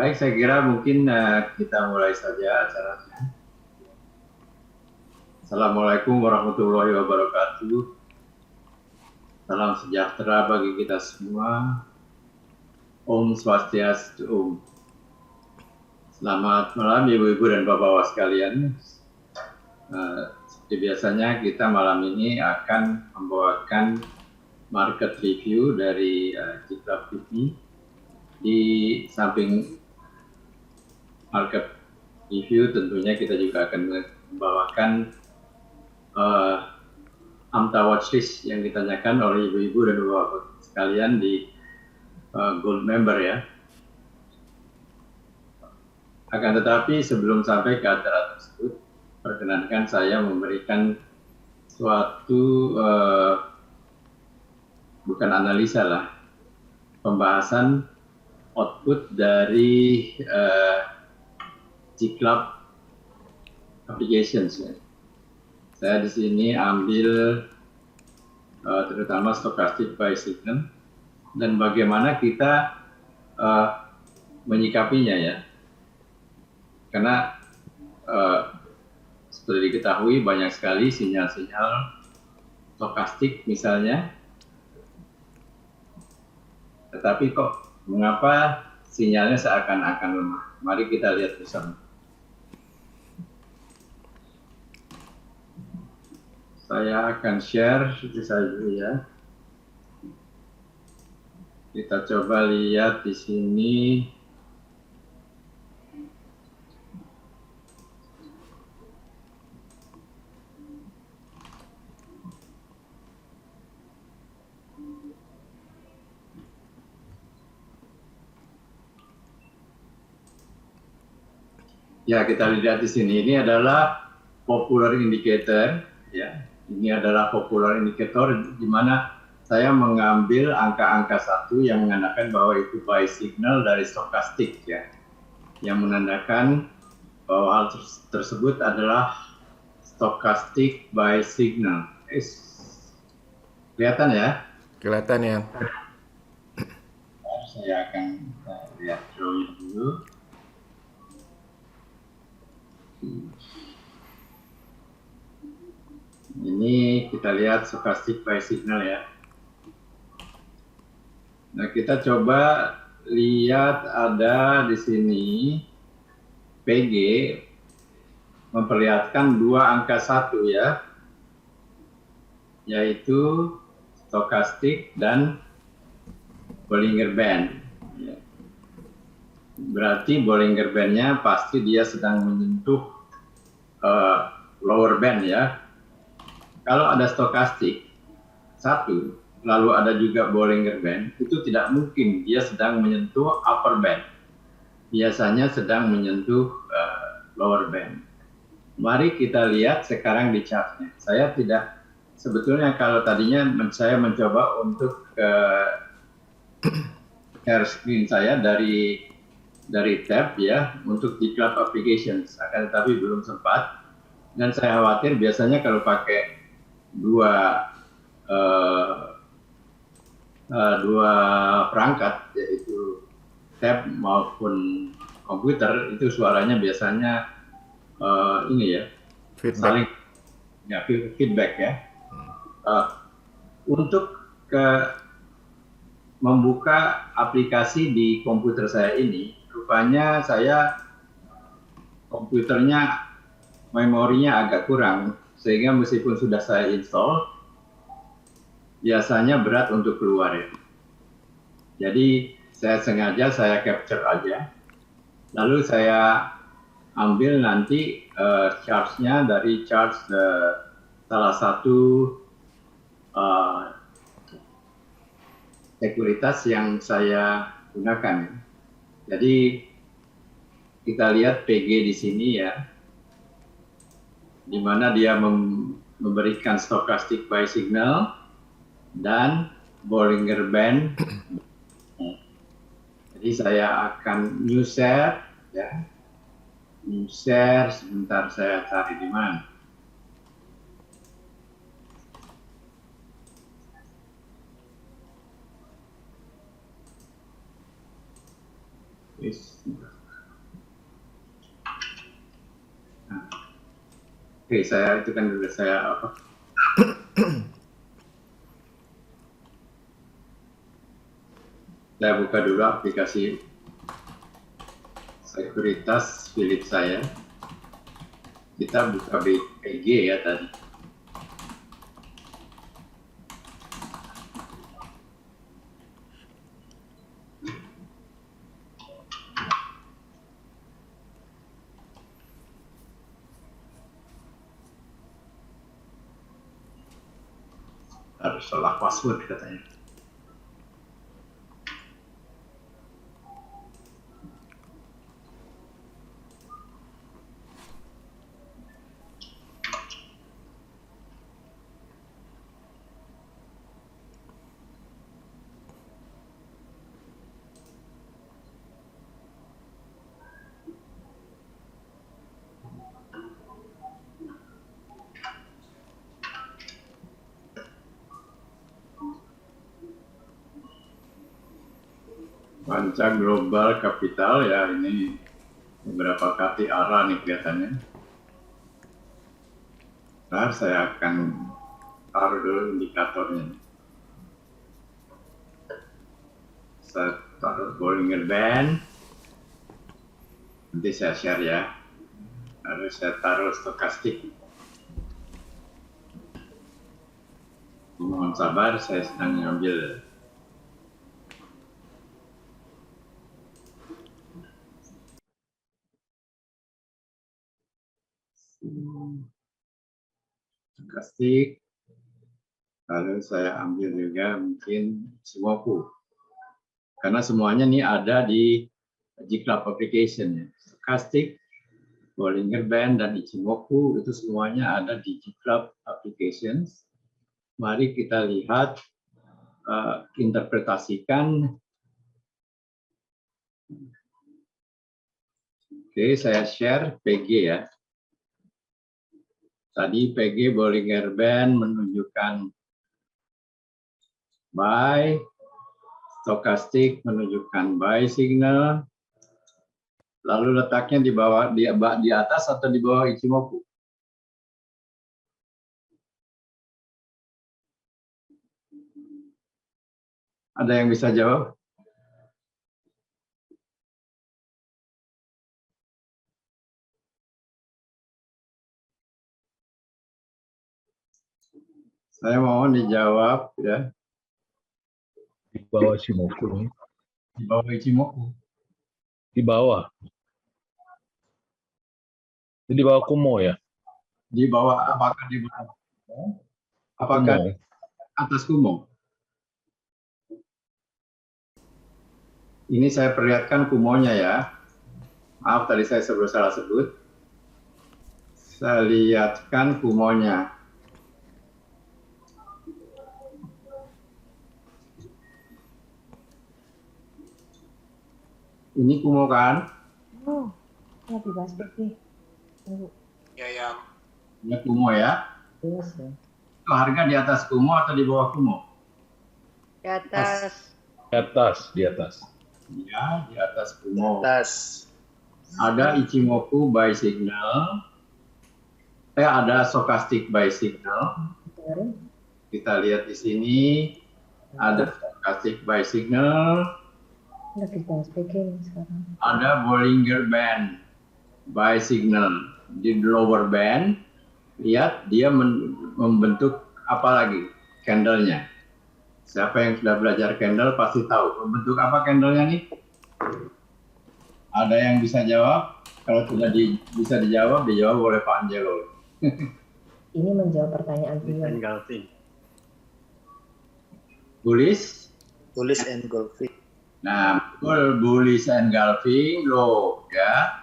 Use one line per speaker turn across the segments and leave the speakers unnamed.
Baik, saya kira mungkin kita mulai saja acaranya. Assalamualaikum warahmatullahi wabarakatuh. Salam sejahtera bagi kita semua. Om Swastiastu Om. Selamat malam Ibu-Ibu dan Bapak-Bapak sekalian. Seperti biasanya kita malam ini akan membawakan market review dari Citra TV. Di samping market review tentunya kita juga akan membawakan AMTA watchlist yang ditanyakan oleh ibu-ibu dan bapak-bapak sekalian di Gold Member ya. Akan tetapi sebelum sampai ke acara tersebut, perkenankan saya memberikan suatu bukan analisa lah, pembahasan output dari G-Club Applications ya. Saya di sini ambil terutama stochastic price signal dan bagaimana kita menyikapinya ya. Karena seperti diketahui banyak sekali sinyal-sinyal stokastik misalnya. Tetapi kok mengapa sinyalnya seakan-akan lemah? Mari kita lihat bersama. Saya akan share itu saja ya. Kita coba lihat di sini. Ya, kita lihat di sini. Ini adalah popular indicator ya. Ini adalah popular indicator di mana saya mengambil angka-angka satu yang menandakan bahwa itu buy signal dari stokastik ya. Yang menandakan bahwa hal tersebut adalah stochastic buy signal. Kelihatan ya?
Kelihatan ya.
Saya akan lihat drawing dulu. Ini kita lihat stochastic buy signal ya. Nah, kita coba lihat ada di sini PG memperlihatkan dua angka satu ya, yaitu stokastik dan Bollinger Band. Ya. Berarti Bollinger Band-nya pasti dia sedang menyentuh lower band ya. Kalau ada stokastik satu, lalu ada juga Bollinger Band, itu tidak mungkin dia sedang menyentuh upper band. Biasanya sedang menyentuh lower band. Mari kita lihat sekarang di chartnya. Saya tidak, sebetulnya kalau tadinya saya mencoba untuk share screen saya dari tab ya untuk di G-Club Applications, akan tetapi belum sempat. Dan saya khawatir biasanya kalau pakai dua perangkat, yaitu tab maupun komputer, itu suaranya biasanya ini ya, saling ya, feedback ya. Untuk membuka aplikasi di komputer saya ini, rupanya saya komputernya memorinya agak kurang, sehingga meskipun sudah saya install, biasanya berat untuk keluar ya. Jadi saya sengaja saya capture aja, lalu saya ambil nanti charge-nya dari charge salah satu sekuritas yang saya gunakan. Jadi kita lihat PG di sini ya, di mana dia memberikan stochastic buy signal dan Bollinger Band. Jadi saya akan new share ya. New share, sebentar saya cari di mana. Yes. Nah, oke, saya itu kan dulu saya apa? Saya buka dulu aplikasi sekuritas Philips saya. Kita buka BPG ya tadi. Harus salah password katanya. Panca Global Capital ya, ini beberapa kali arah nih kelihatannya. Ntar saya akan taruh dulu indikatornya. Saya taruh Bollinger Band. Nanti saya share ya. Lalu saya taruh stokastik. Mohon sabar, saya sedang mengambil. Stokastik. Lalu saya ambil juga mungkin Ichimoku. Karena semuanya ini ada di G-Club application ya. Stokastik, Bollinger Band, dan Ichimoku itu semuanya ada di G-Club applications. Mari kita lihat, interpretasikan. Oke, saya share PG ya. Tadi PG Bollinger Band menunjukkan buy, stokastik menunjukkan buy signal. Lalu letaknya di bawah, di atas atau di bawah Ichimoku? Ada yang bisa jawab? Saya mohon dijawab ya.
Di bawah Ichimoku.
Di bawah Ichimoku.
Di bawah. Itu di bawah Kumo ya?
Di bawah, apakah di bawah? Apakah
Kumo.
atas Kumo? Ini saya perlihatkan Kumonya ya. Maaf tadi saya salah sebut. Saya lihatkan Kumonya. Ini Kumo kan?
Oh, ya dibahas pergi.
Ya.
Ini Kumo ya.
Yes, ya.
Itu harga di atas Kumo atau di bawah Kumo?
Di atas.
Di atas, di atas.
Ya, di atas Kumo.
Atas.
Ada Ichimoku buy signal. Ada stochastic buy signal.
Kemarin
Kita lihat di sini ada stochastic buy signal.
lagi bahas PG nih sekarang.
Ada Bollinger Band buy signal di lower band. Lihat dia membentuk apa lagi candlenya. Siapa yang sudah belajar candle pasti tahu membentuk apa candlenya nih. Ada yang bisa jawab? Kalau tidak bisa dijawab oleh Pak Angelo.
Ini menjawab pertanyaan Pion.
Bullish?
Bullish engulfing.
Nah, bullish engulfing low ya.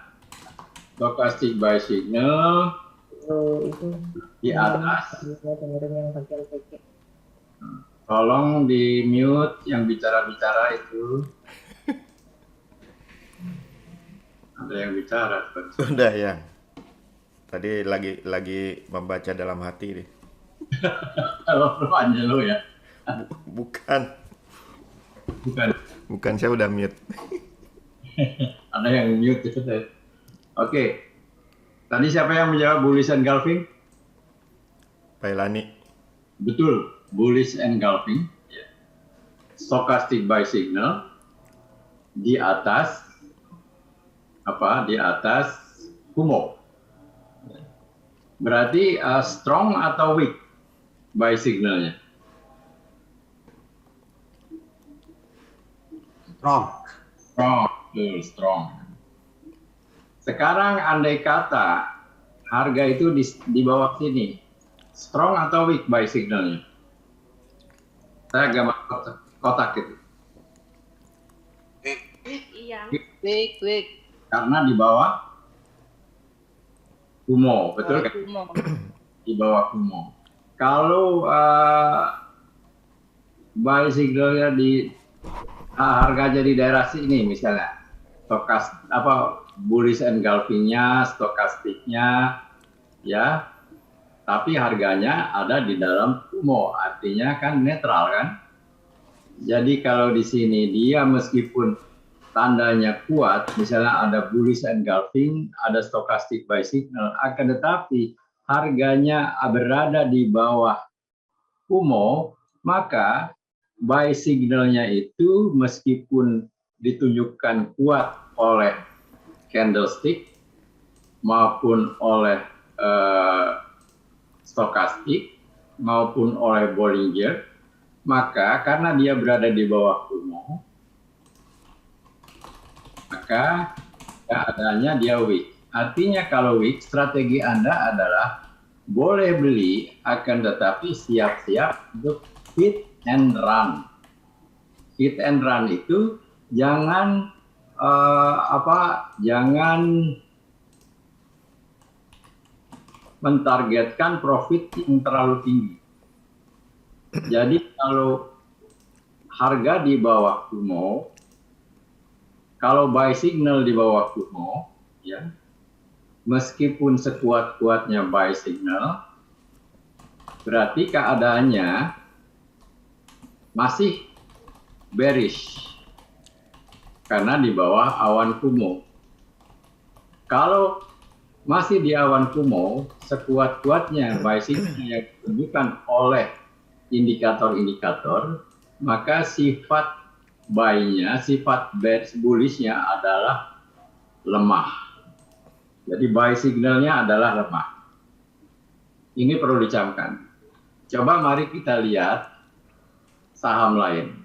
Stochastic buy signal
So, itu
di atas.
Saya dengerin yang bagian PG.
Tolong di mute yang bicara-bicara itu. Ada yang bicara.
Udah ya. Tadi lagi membaca dalam hati nih.
Kalau Pak Angelo ya.
Bukan.
Bukan.
Bukan, saya udah mute.
Ada yang mute. Oke. Tadi siapa yang menjawab bullish engulfing?
Pailani.
Betul, bullish engulfing. Stochastic buy signal di atas Di atas Kumo. Berarti strong atau weak buy signalnya? Strong. Sekarang andai kata harga itu di bawah sini, strong atau weak buy signalnya? Saya gambar kotak itu.
Iya.
Weak.
Karena di bawah Kumo, betul kan? Di bawah Kumo. Kalau buy signalnya di harganya di daerah sini misalnya, bullish engulfing-nya, stokastiknya, ya, tapi harganya ada di dalam Kumo, artinya kan netral kan? Jadi kalau di sini dia meskipun tandanya kuat, misalnya ada bullish engulfing, ada stochastic buy signal, akan tetapi harganya berada di bawah Kumo, maka buy signalnya itu meskipun ditunjukkan kuat oleh candlestick maupun oleh stokastik maupun oleh Bollinger, maka karena dia berada di bawah Kumo, maka keadaannya dia weak. Artinya kalau weak, strategi Anda adalah boleh beli, akan tetapi siap-siap untuk hit and run. Hit and run itu jangan jangan mentargetkan profit yang terlalu tinggi. Jadi kalau harga di bawah Kumo, kalau buy signal di bawah Kumo, ya, meskipun sekuat-kuatnya buy signal, berarti keadaannya masih bearish karena di bawah awan Kumo. Kalau masih di awan Kumo, sekuat-kuatnya buy signal yang ditunjukkan oleh indikator-indikator, maka sifat buy-nya, sifat bullish-nya adalah lemah. Jadi buy signalnya adalah lemah. Ini perlu dicamkan. Coba mari kita lihat saham lain.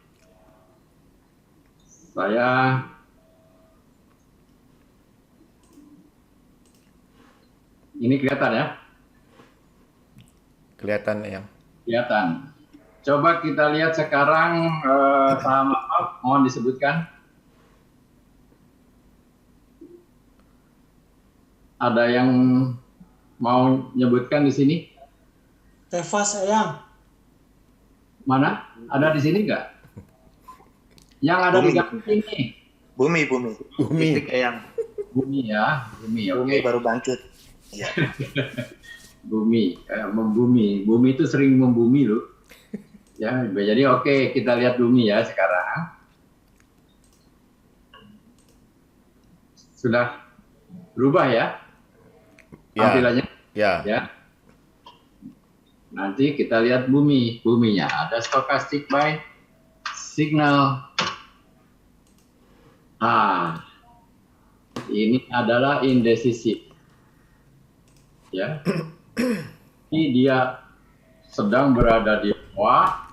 Ini kelihatan ya?
Kelihatan yang.
Kelihatan. Coba kita lihat sekarang saham apa? Mohon disebutkan. Ada yang mau menyebutkan di sini?
Teva sayang.
Mana? Ada di sini nggak? Yang ada di gambar ini.
Bumi.
Bumi.
Eyang.
Bumi ya, bumi.
Bumi
Oke.
baru bangkit. Iya.
Bumi, membumi. Bumi itu sering membumi loh. Ya, jadi oke, kita lihat bumi ya sekarang. Sudah berubah ya tampilannya? Ya. Nanti kita lihat buminya. Ada stochastic buy signal. Ini adalah indecisive. Ya. Ini dia sedang berada di bawah,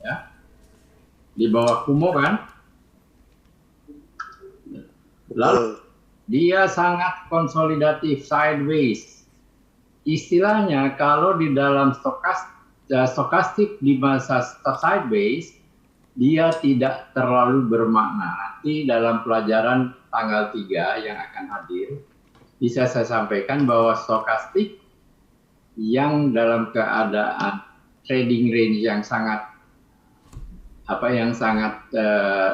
ya, di bawah Kumo kan. Lalu dia sangat konsolidatif, sideways. Istilahnya kalau di dalam stokastik di masa sideways, dia tidak terlalu bermakna. Nanti dalam pelajaran tanggal 3 yang akan hadir, bisa saya sampaikan bahwa stokastik yang dalam keadaan trading range yang sangat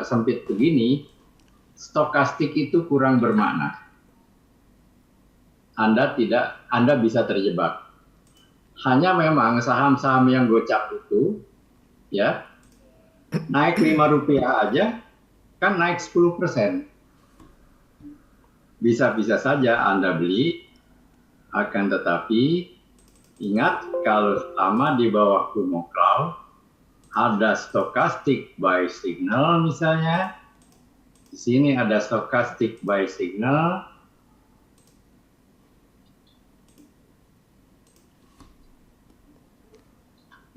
sempit begini, stokastik itu kurang bermakna. Anda bisa terjebak. Hanya memang saham-saham yang gocap itu, ya, naik Rp5 aja kan naik 10%. bisa-bisa saja Anda beli, akan tetapi ingat kalau selama di bawah Kumo Cloud ada stochastic buy signal misalnya, di sini ada stochastic buy signal,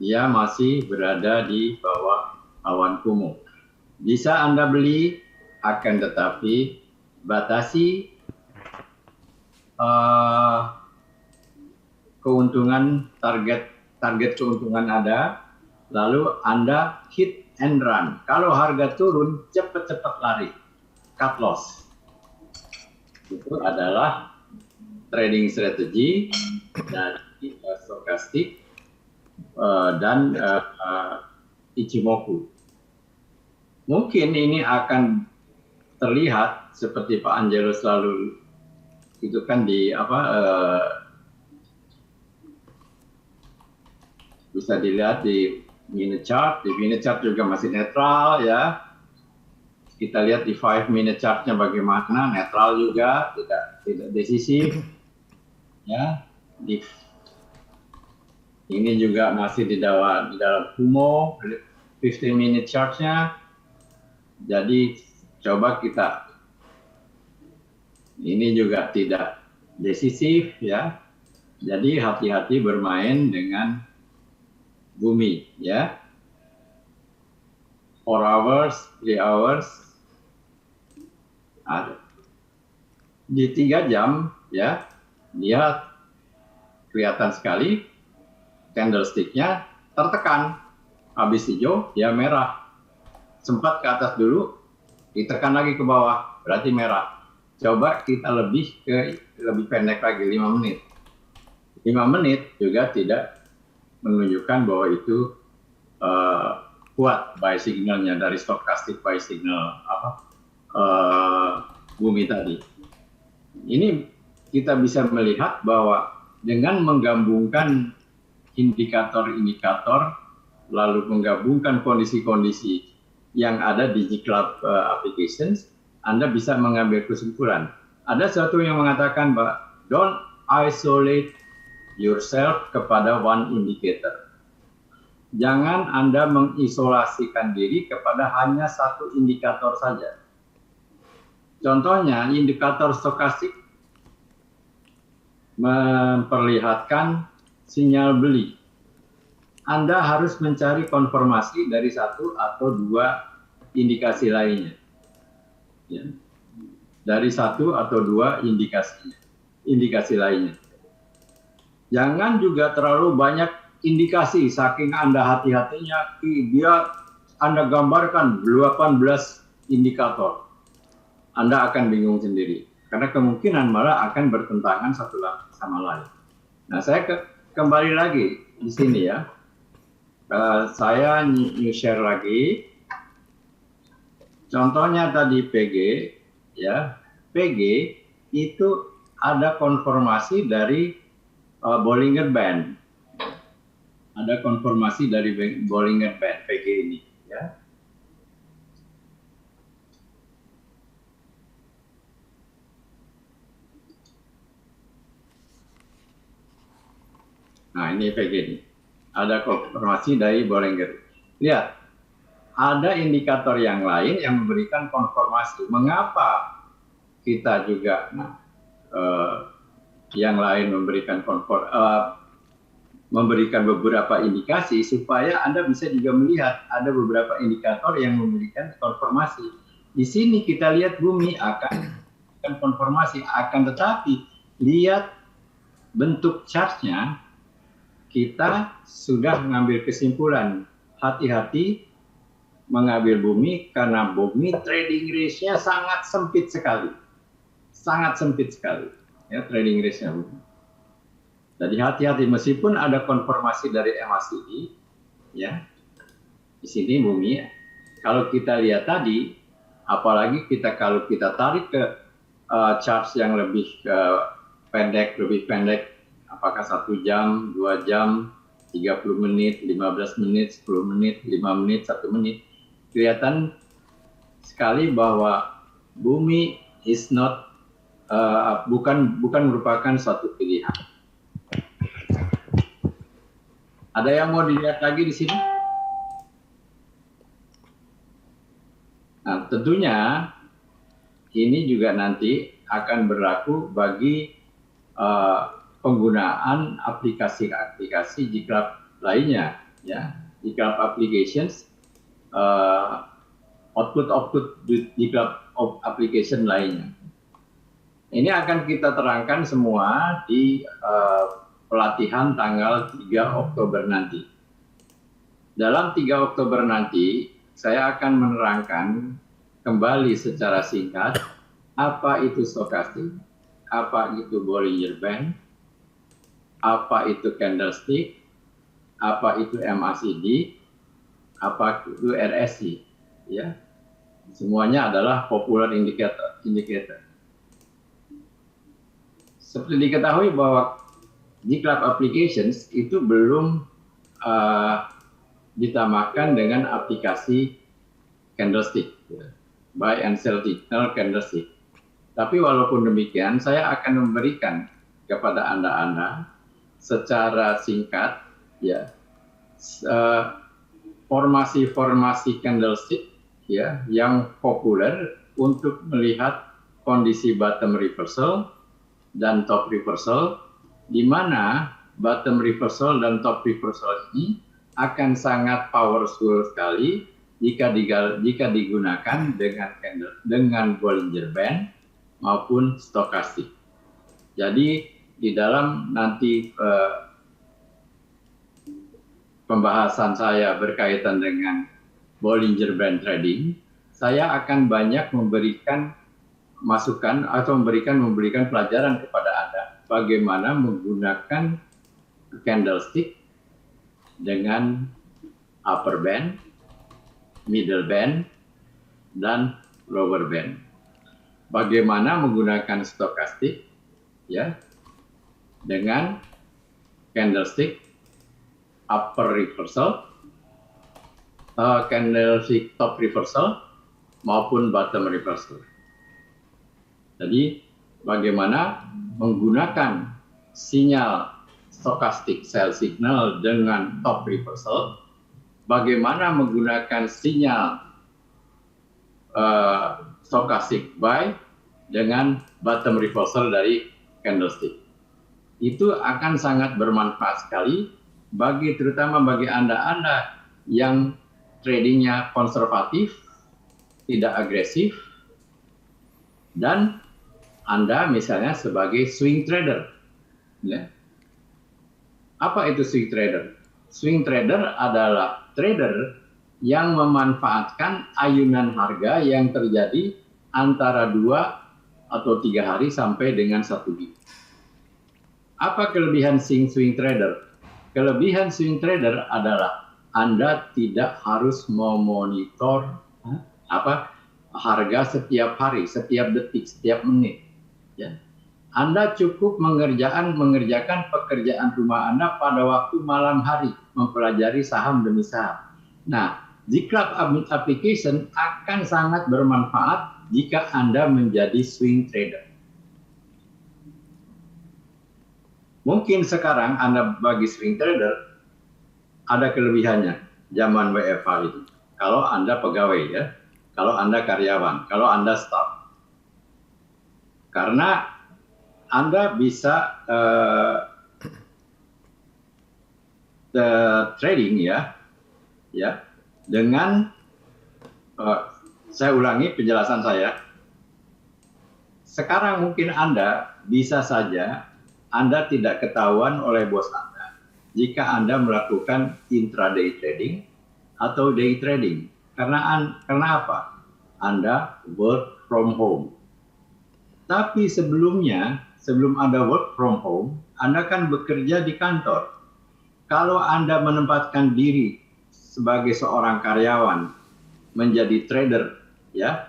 dia masih berada di bawah awan Kumo. Bisa Anda beli, akan tetapi batasi keuntungan, target keuntungan ada, lalu Anda hit and run. Kalau harga turun, cepat-cepat lari, cut loss. Itu adalah trading strategi dari stokastik dan Ichimoku. Mungkin ini akan terlihat seperti Pak Angelo selalu itu kan di bisa dilihat di minute chart. Di minute chart juga masih netral ya. Kita lihat di 5 minute chartnya bagaimana, netral juga, tidak decisif. Ya, ini juga masih di dalam Kumo 15 minute chartnya. Jadi coba kita, ini juga tidak decisif ya. Jadi hati-hati bermain dengan bumi ya. 4 hours, 3 hours. Di 3 jam ya, dia kelihatan sekali candlestick-nya tertekan. Habis hijau, dia merah. Sempat ke atas dulu, ditekan lagi ke bawah, berarti merah. Coba kita lebih pendek lagi, 5 menit. 5 menit juga tidak menunjukkan bahwa itu kuat buy signalnya dari stochastic buy signal bumi tadi. Ini kita bisa melihat bahwa dengan menggabungkan indikator-indikator, lalu menggabungkan kondisi-kondisi yang ada di G-Cloud applications, Anda bisa mengambil kesimpulan. Ada satu yang mengatakan bahwa don't isolate yourself kepada one indicator. Jangan Anda mengisolasikan diri kepada hanya satu indikator saja. Contohnya, indikator stokastik memperlihatkan sinyal beli. Anda harus mencari konfirmasi dari satu atau dua indikasi lainnya. Ya. Dari satu atau dua indikasi lainnya. Jangan juga terlalu banyak indikasi, saking Anda hati-hatinya, Anda gambarkan 18 indikator. Anda akan bingung sendiri. Karena kemungkinan malah akan bertentangan satu sama lain. Nah, saya kembali lagi di sini ya. Saya new share lagi. Contohnya tadi PG, ya. PG itu ada konfirmasi dari Bollinger Band. Ada konfirmasi dari Bollinger Band PG ini, ya. Nah, ini PG ini. Ada konfirmasi dari Bollinger. Lihat, ada indikator yang lain yang memberikan konfirmasi. Mengapa kita juga yang lain memberikan beberapa indikasi supaya Anda bisa juga melihat ada beberapa indikator yang memberikan konfirmasi. Di sini kita lihat bumi akan konfirmasi, akan tetapi lihat bentuk chartnya, kita sudah mengambil kesimpulan. Hati-hati mengambil bumi karena bumi trading range-nya sangat sempit sekali. Sangat sempit sekali. Ya, trading range-nya bumi. Jadi hati-hati meskipun ada konfirmasi dari MACD, ya. Di sini bumi, kalau kita lihat tadi, apalagi kalau kita tarik ke chart yang lebih pendek, apakah 1 jam, 2 jam, 30 menit, 15 menit, 10 menit, 5 menit, 1 menit, kelihatan sekali bahwa bumi is not bukan merupakan satu pilihan. Ada yang mau dilihat lagi di sini? Nah, tentunya ini juga nanti akan berlaku bagi penggunaan aplikasi-aplikasi GitLab lainnya, ya. GitLab applications, output GitLab application lainnya. Ini akan kita terangkan semua di pelatihan tanggal 3 Oktober nanti. Dalam 3 Oktober nanti, saya akan menerangkan kembali secara singkat apa itu stokastik, apa itu Bollinger Band, apa itu candlestick, apa itu MACD, apa itu RSI, ya. Semuanya adalah popular indicator. Seperti diketahui bahwa GitLab Applications itu belum ditambahkan dengan aplikasi candlestick, buy and sell signal candlestick. Tapi walaupun demikian, saya akan memberikan kepada Anda secara singkat, ya, formasi-formasi candlestick, ya, yang populer untuk melihat kondisi bottom reversal dan top reversal, di mana bottom reversal dan top reversal ini akan sangat powerful sekali jika digunakan dengan Bollinger Band maupun stokastik. Jadi di dalam nanti pembahasan saya berkaitan dengan Bollinger Band trading, saya akan banyak memberikan masukan atau memberikan pelajaran kepada Anda bagaimana menggunakan candlestick dengan upper band, middle band, dan lower band. Bagaimana menggunakan stokastik, ya, dengan candlestick upper reversal, candlestick top reversal, maupun bottom reversal. Jadi bagaimana menggunakan sinyal stokastik sell signal dengan top reversal, bagaimana menggunakan sinyal stokastik buy dengan bottom reversal dari candlestick. Itu akan sangat bermanfaat sekali terutama bagi Anda yang tradingnya konservatif, tidak agresif, dan Anda misalnya sebagai swing trader. Ya. Apa itu swing trader? Swing trader adalah trader yang memanfaatkan ayunan harga yang terjadi antara 2 atau 3 hari sampai dengan 1 minggu. Apa kelebihan swing trader? Kelebihan swing trader adalah Anda tidak harus memonitor harga setiap hari, setiap detik, setiap menit. Ya. Anda cukup mengerjakan pekerjaan rumah Anda pada waktu malam hari, mempelajari saham demi saham. Nah, GitLab application akan sangat bermanfaat jika Anda menjadi swing trader. Mungkin sekarang Anda bagi swing trader ada kelebihannya zaman WFH itu. Kalau Anda pegawai, ya, kalau Anda karyawan, kalau Anda staff. Karena Anda bisa trading, ya, dengan saya ulangi penjelasan saya. Sekarang mungkin Anda bisa saja Anda tidak ketahuan oleh bos Anda jika Anda melakukan intraday trading atau day trading. Karena apa? Anda work from home. Tapi sebelum Anda work from home, Anda kan bekerja di kantor. Kalau Anda menempatkan diri sebagai seorang karyawan menjadi trader, ya,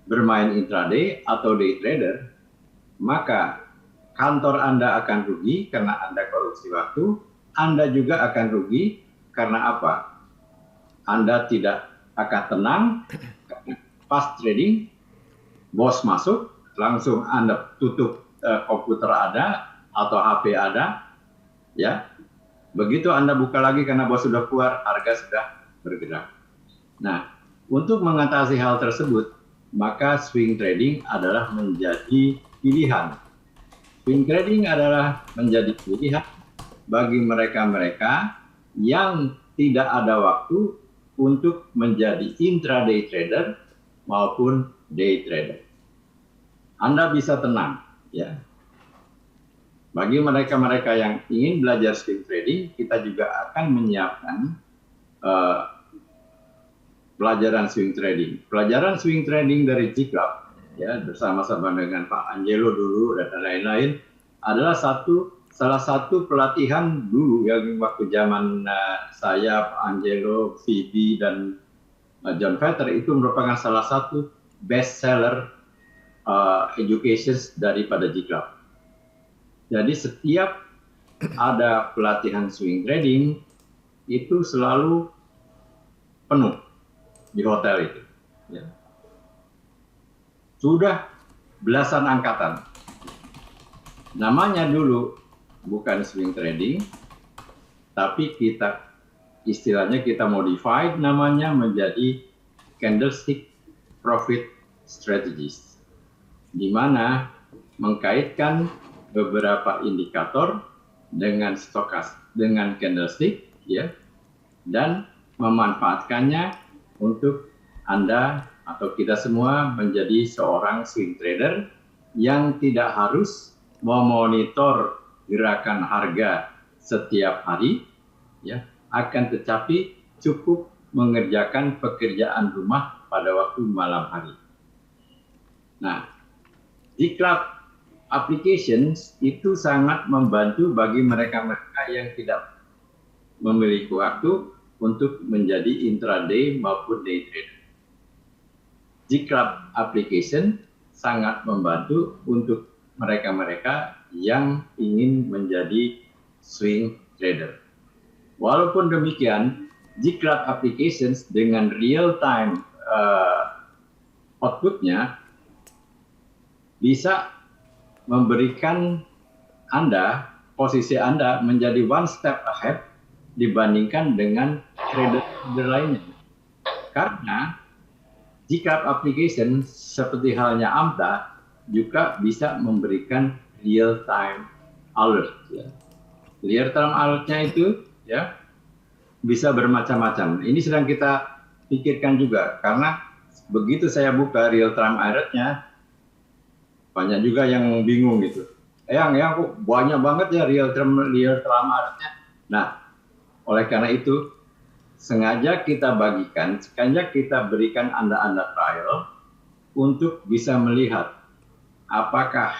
bermain intraday atau day trader, maka kantor Anda akan rugi karena Anda korupsi waktu. Anda juga akan rugi karena apa? Anda tidak akan tenang. Pas trading, bos masuk, langsung Anda tutup komputer ada atau HP ada, ya. Begitu Anda buka lagi karena bos sudah keluar, harga sudah bergerak. Nah, untuk mengatasi hal tersebut, maka swing trading adalah menjadi pilihan. Swing trading adalah menjadi pilihan bagi mereka-mereka yang tidak ada waktu untuk menjadi intraday trader maupun day trader. Anda bisa tenang, ya. Bagi mereka-mereka yang ingin belajar swing trading, kita juga akan menyiapkan pelajaran swing trading. Pelajaran swing trading dari G-Club, ya, bersama-sama dengan Pak Angelo dulu dan lain-lain, adalah salah satu pelatihan dulu yang waktu zaman saya, Pak Angelo, Phoebe, dan John Vetter itu merupakan salah satu best seller education daripada G-Club. Jadi setiap ada pelatihan swing trading itu selalu penuh di hotel itu. Ya. Sudah belasan angkatan. Namanya dulu bukan swing trading, tapi istilahnya kita modified namanya menjadi candlestick profit strategies, di mana mengkaitkan beberapa indikator dengan dengan candlestick, ya, dan memanfaatkannya untuk Anda atau kita semua menjadi seorang swing trader yang tidak harus memonitor gerakan harga setiap hari, ya, akan tetapi cukup mengerjakan pekerjaan rumah pada waktu malam hari. Nah, G-Club applications itu sangat membantu bagi mereka-mereka yang tidak memiliki waktu untuk menjadi intraday maupun day trader. G-Club application sangat membantu untuk mereka-mereka yang ingin menjadi swing trader. Walaupun demikian, G-Club applications dengan real-time outputnya bisa memberikan Anda, posisi Anda menjadi one step ahead dibandingkan dengan trader lainnya. Karena G-Club application seperti halnya AMTA juga bisa memberikan real-time alert. Ya. Real-time alertnya itu, ya, bisa bermacam-macam. Ini sedang kita pikirkan juga, karena begitu saya buka real-time alertnya, banyak juga yang bingung gitu. Yang kok banyak banget ya real-time alertnya. Nah, oleh karena itu, sengaja kita bagikan, sengaja kita berikan Anda trial untuk bisa melihat apakah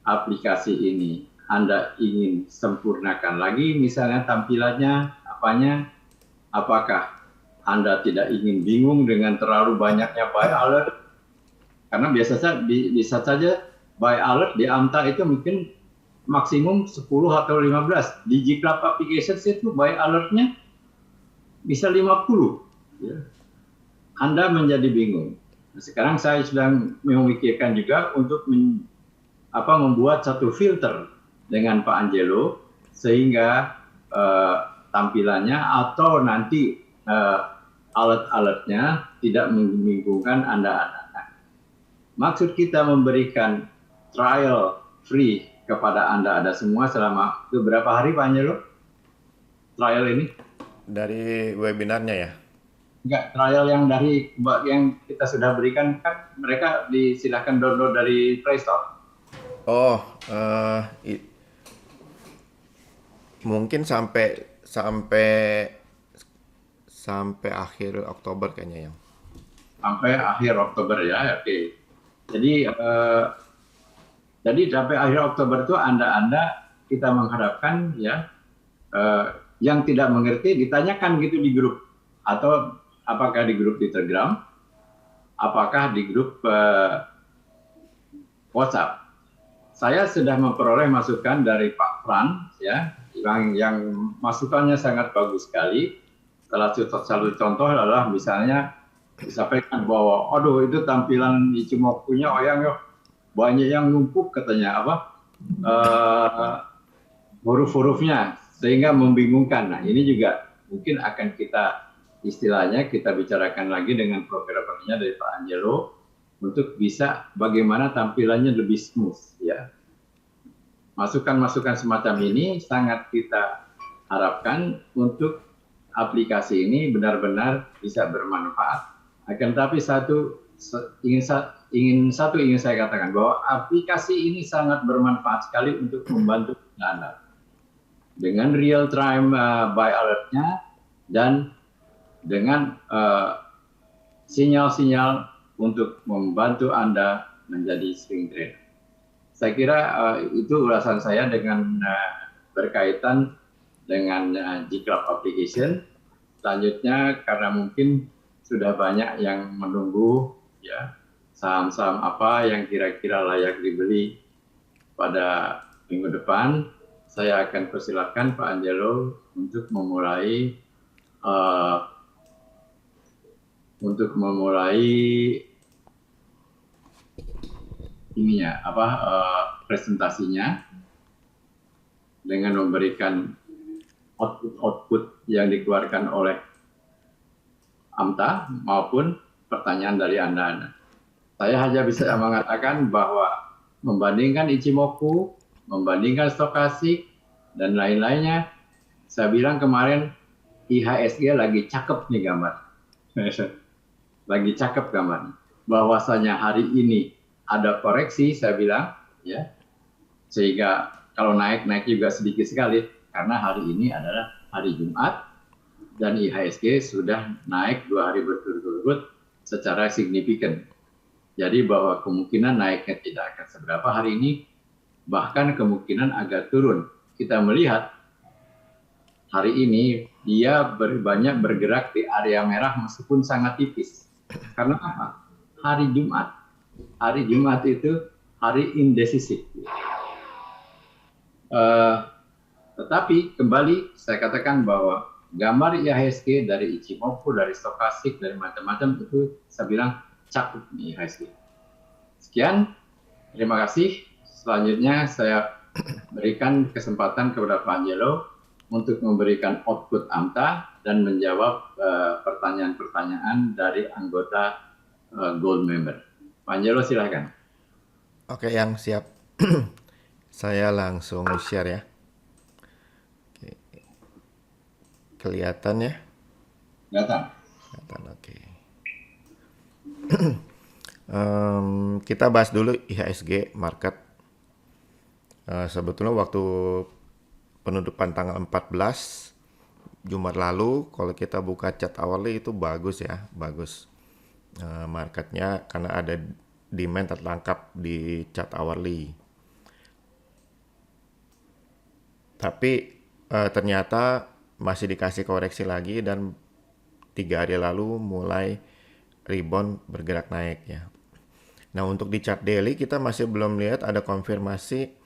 aplikasi ini Anda ingin sempurnakan lagi, misalnya tampilannya, apakah Anda tidak ingin bingung dengan terlalu banyaknya buy alert, karena bisa saja buy alert di AMTA itu mungkin maksimum 10 atau 15. Di G-Club Applications itu buy alertnya bisa 50. Ya. Anda menjadi bingung. Nah, sekarang saya sedang memikirkan juga untuk membuat satu filter dengan Pak Angelo, sehingga tampilannya atau nanti alert-alertnya tidak membingungkan Anda. Maksud kita memberikan trial free kepada Anda semua selama beberapa hari, Pak Angelo? Trial ini?
Dari webinarnya ya?
Enggak, trial yang kita sudah berikan kan mereka disilahkan download dari Play Store.
Oh, mungkin sampai akhir Oktober kayaknya ya.
Sampai akhir Oktober ya, oke. Jadi sampai akhir Oktober itu Anda kita mengharapkan ya, yang tidak mengerti ditanyakan gitu di grup, atau apakah di grup di Telegram, apakah di grup WhatsApp. Saya sudah memperoleh masukan dari Pak Fran, ya, yang masukannya sangat bagus sekali. Salah satu contoh adalah misalnya disampaikan bahwa, aduh itu tampilan Ichimoku-nya Oyang banyak yang numpuk katanya apa huruf-hurufnya sehingga membingungkan. Nah, ini juga mungkin akan istilahnya kita bicarakan lagi dengan programmernya dari Pak Angelo untuk bisa bagaimana tampilannya lebih smooth ya. Masukan-masukan semacam ini sangat kita harapkan untuk aplikasi ini benar-benar bisa bermanfaat. Akan tetapi ingin saya katakan bahwa aplikasi ini sangat bermanfaat sekali untuk membantu Anda dengan real time buy alert-nya dan dengan sinyal-sinyal untuk membantu Anda menjadi swing trader. Saya kira itu ulasan saya dengan berkaitan dengan G-Club application. Selanjutnya karena mungkin sudah banyak yang menunggu ya saham-saham apa yang kira-kira layak dibeli pada minggu depan, saya akan persilakan Pak Angelo untuk memulai presentasinya dengan memberikan output yang dikeluarkan oleh AMTA maupun pertanyaan dari Anda. Saya hanya bisa mengatakan bahwa membandingkan Ichimoku, membandingkan stokastik dan lain-lainnya, saya bilang kemarin IHSG lagi cakep nih gambar. Lagi cakep gambar. Bahwasanya hari ini ada koreksi, saya bilang, ya, sehingga kalau naik juga sedikit sekali, karena hari ini adalah hari Jumat, dan IHSG sudah naik 2 hari berturut-turut secara signifikan. Jadi bahwa kemungkinan naiknya tidak akan seberapa hari ini, bahkan kemungkinan agak turun. Kita melihat hari ini dia banyak bergerak di area merah meskipun sangat tipis. Karena apa? Hari Jumat. Hari Jumat itu hari indecisif. Tetapi kembali saya katakan bahwa gambar IHSG dari Ichimoku, dari stokastik, dari macam-macam itu saya bilang cakep nih IHSG. Sekian, terima kasih. Selanjutnya saya berikan kesempatan kepada Pak Angelo untuk memberikan output AMTA dan menjawab pertanyaan-pertanyaan dari anggota Gold Member. Pak Angelo silahkan.
Oke, yang siap. Saya langsung share ya. Oke. Kelihatan ya?
Kelihatan.
Kelihatan, oke. Kita bahas dulu IHSG market. Sebetulnya waktu penutupan tanggal 14 Jumat lalu, kalau kita buka chart hourly itu bagus ya, bagus. Marketnya karena ada demand tertangkap di chart hourly. Tapi ternyata masih dikasih koreksi lagi dan 3 hari lalu mulai rebound bergerak naik ya. Nah untuk di chart daily kita masih belum lihat ada konfirmasi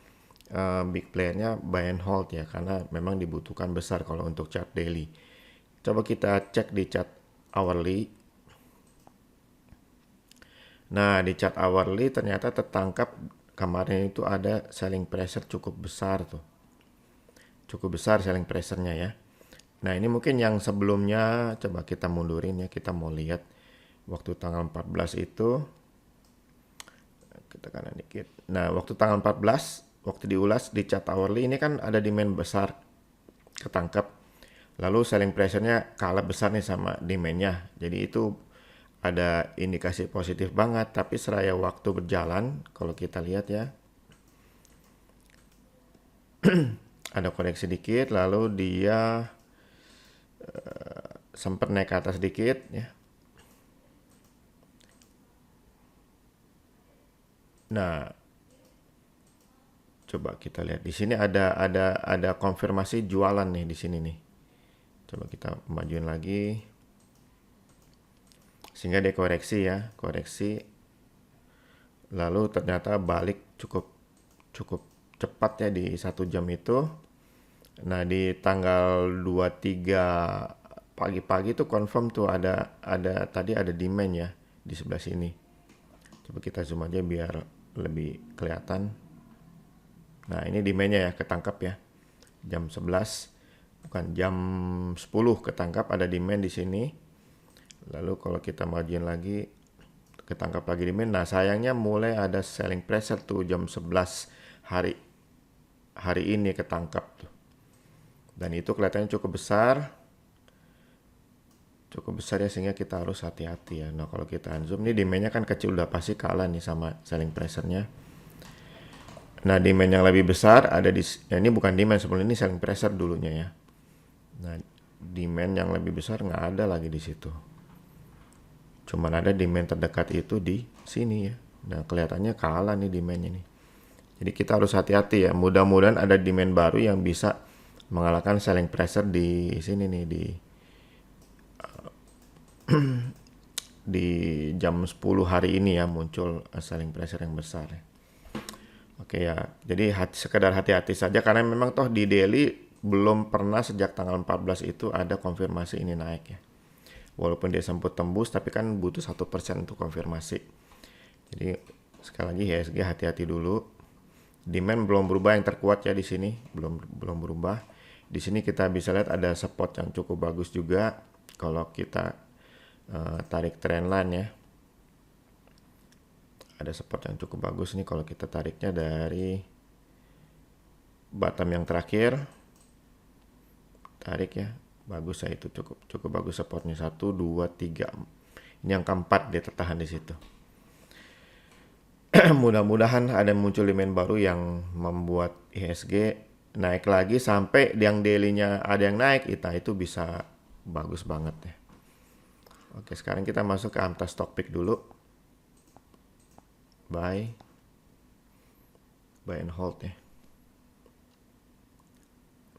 big player-nya buy and hold ya, karena memang dibutuhkan besar kalau untuk chart daily. Coba kita cek di chart hourly. Nah di chart hourly ternyata tertangkap kemarin itu ada selling pressure cukup besar tuh. Cukup besar selling pressure-nya ya. Nah ini mungkin yang sebelumnya, coba kita mundurin ya, kita mau lihat waktu tanggal 14 itu. Kita kanan dikit. Nah waktu tanggal 14, waktu diulas di chart hourly ini kan ada demand besar ketangkep. Lalu selling pressure-nya kalah besar nih sama demand-nya. Jadi itu ada indikasi positif banget. Tapi seraya waktu berjalan, kalau kita lihat ya, ada koreksi dikit, lalu dia sempat naik ke atas dikit ya. Nah, coba kita lihat di sini ada konfirmasi jualan nih di sini nih. Coba kita majuin lagi. Sehingga dia koreksi ya, koreksi. Lalu ternyata balik cukup cepat ya di 1 jam itu. Nah di tanggal 23 pagi-pagi tuh confirm tuh ada tadi ada demand ya di sebelah sini. Coba kita zoom aja biar lebih kelihatan. Nah, ini demand-nya ya, ketangkap ya. Jam 11, bukan jam 10 ketangkap, ada demand di sini. Lalu kalau kita majuin lagi, ketangkap lagi demand. Nah, sayangnya mulai ada selling pressure tuh jam 11 hari ini ketangkap tuh. Dan itu kelihatannya cukup besar. Cukup besar ya, sehingga kita harus hati-hati ya. Nah, kalau kita unzoom, ini demand-nya kan kecil, udah pasti kalah nih sama selling pressure-nya. Nah, demand yang lebih besar ada di, ya ini bukan demand, sebelum ini selling pressure dulunya ya. Nah, demand yang lebih besar nggak ada lagi di situ. Cuman ada demand terdekat itu di sini ya. Nah, kelihatannya kalah nih demand-nya nih. Jadi kita harus hati-hati ya. Mudah-mudahan ada demand baru yang bisa mengalahkan selling pressure di sini nih, di jam 10 hari ini ya, muncul selling pressure yang besar ya. Oke ya, jadi sekedar hati-hati saja karena memang toh di daily belum pernah sejak tanggal 14 itu ada konfirmasi ini naik ya. Walaupun dia sempat tembus, tapi kan butuh 1% untuk konfirmasi. Jadi sekali lagi IHSG hati-hati dulu. Demand belum berubah yang terkuat ya di sini, belum berubah. Di sini kita bisa lihat ada support yang cukup bagus juga kalau kita tarik trendline ya. Ada support yang cukup bagus nih kalau kita tariknya dari bottom yang terakhir. Tarik ya. Bagus ya, itu cukup bagus supportnya. 1, 2, 3. Ini yang keempat dia tertahan di situ. Mudah-mudahan ada muncul demand baru yang membuat IHSG naik lagi sampai yang daily-nya ada yang naik, itu bisa bagus banget ya. Oke, sekarang kita masuk ke Amta Stock Pick dulu. Buy and hold ya.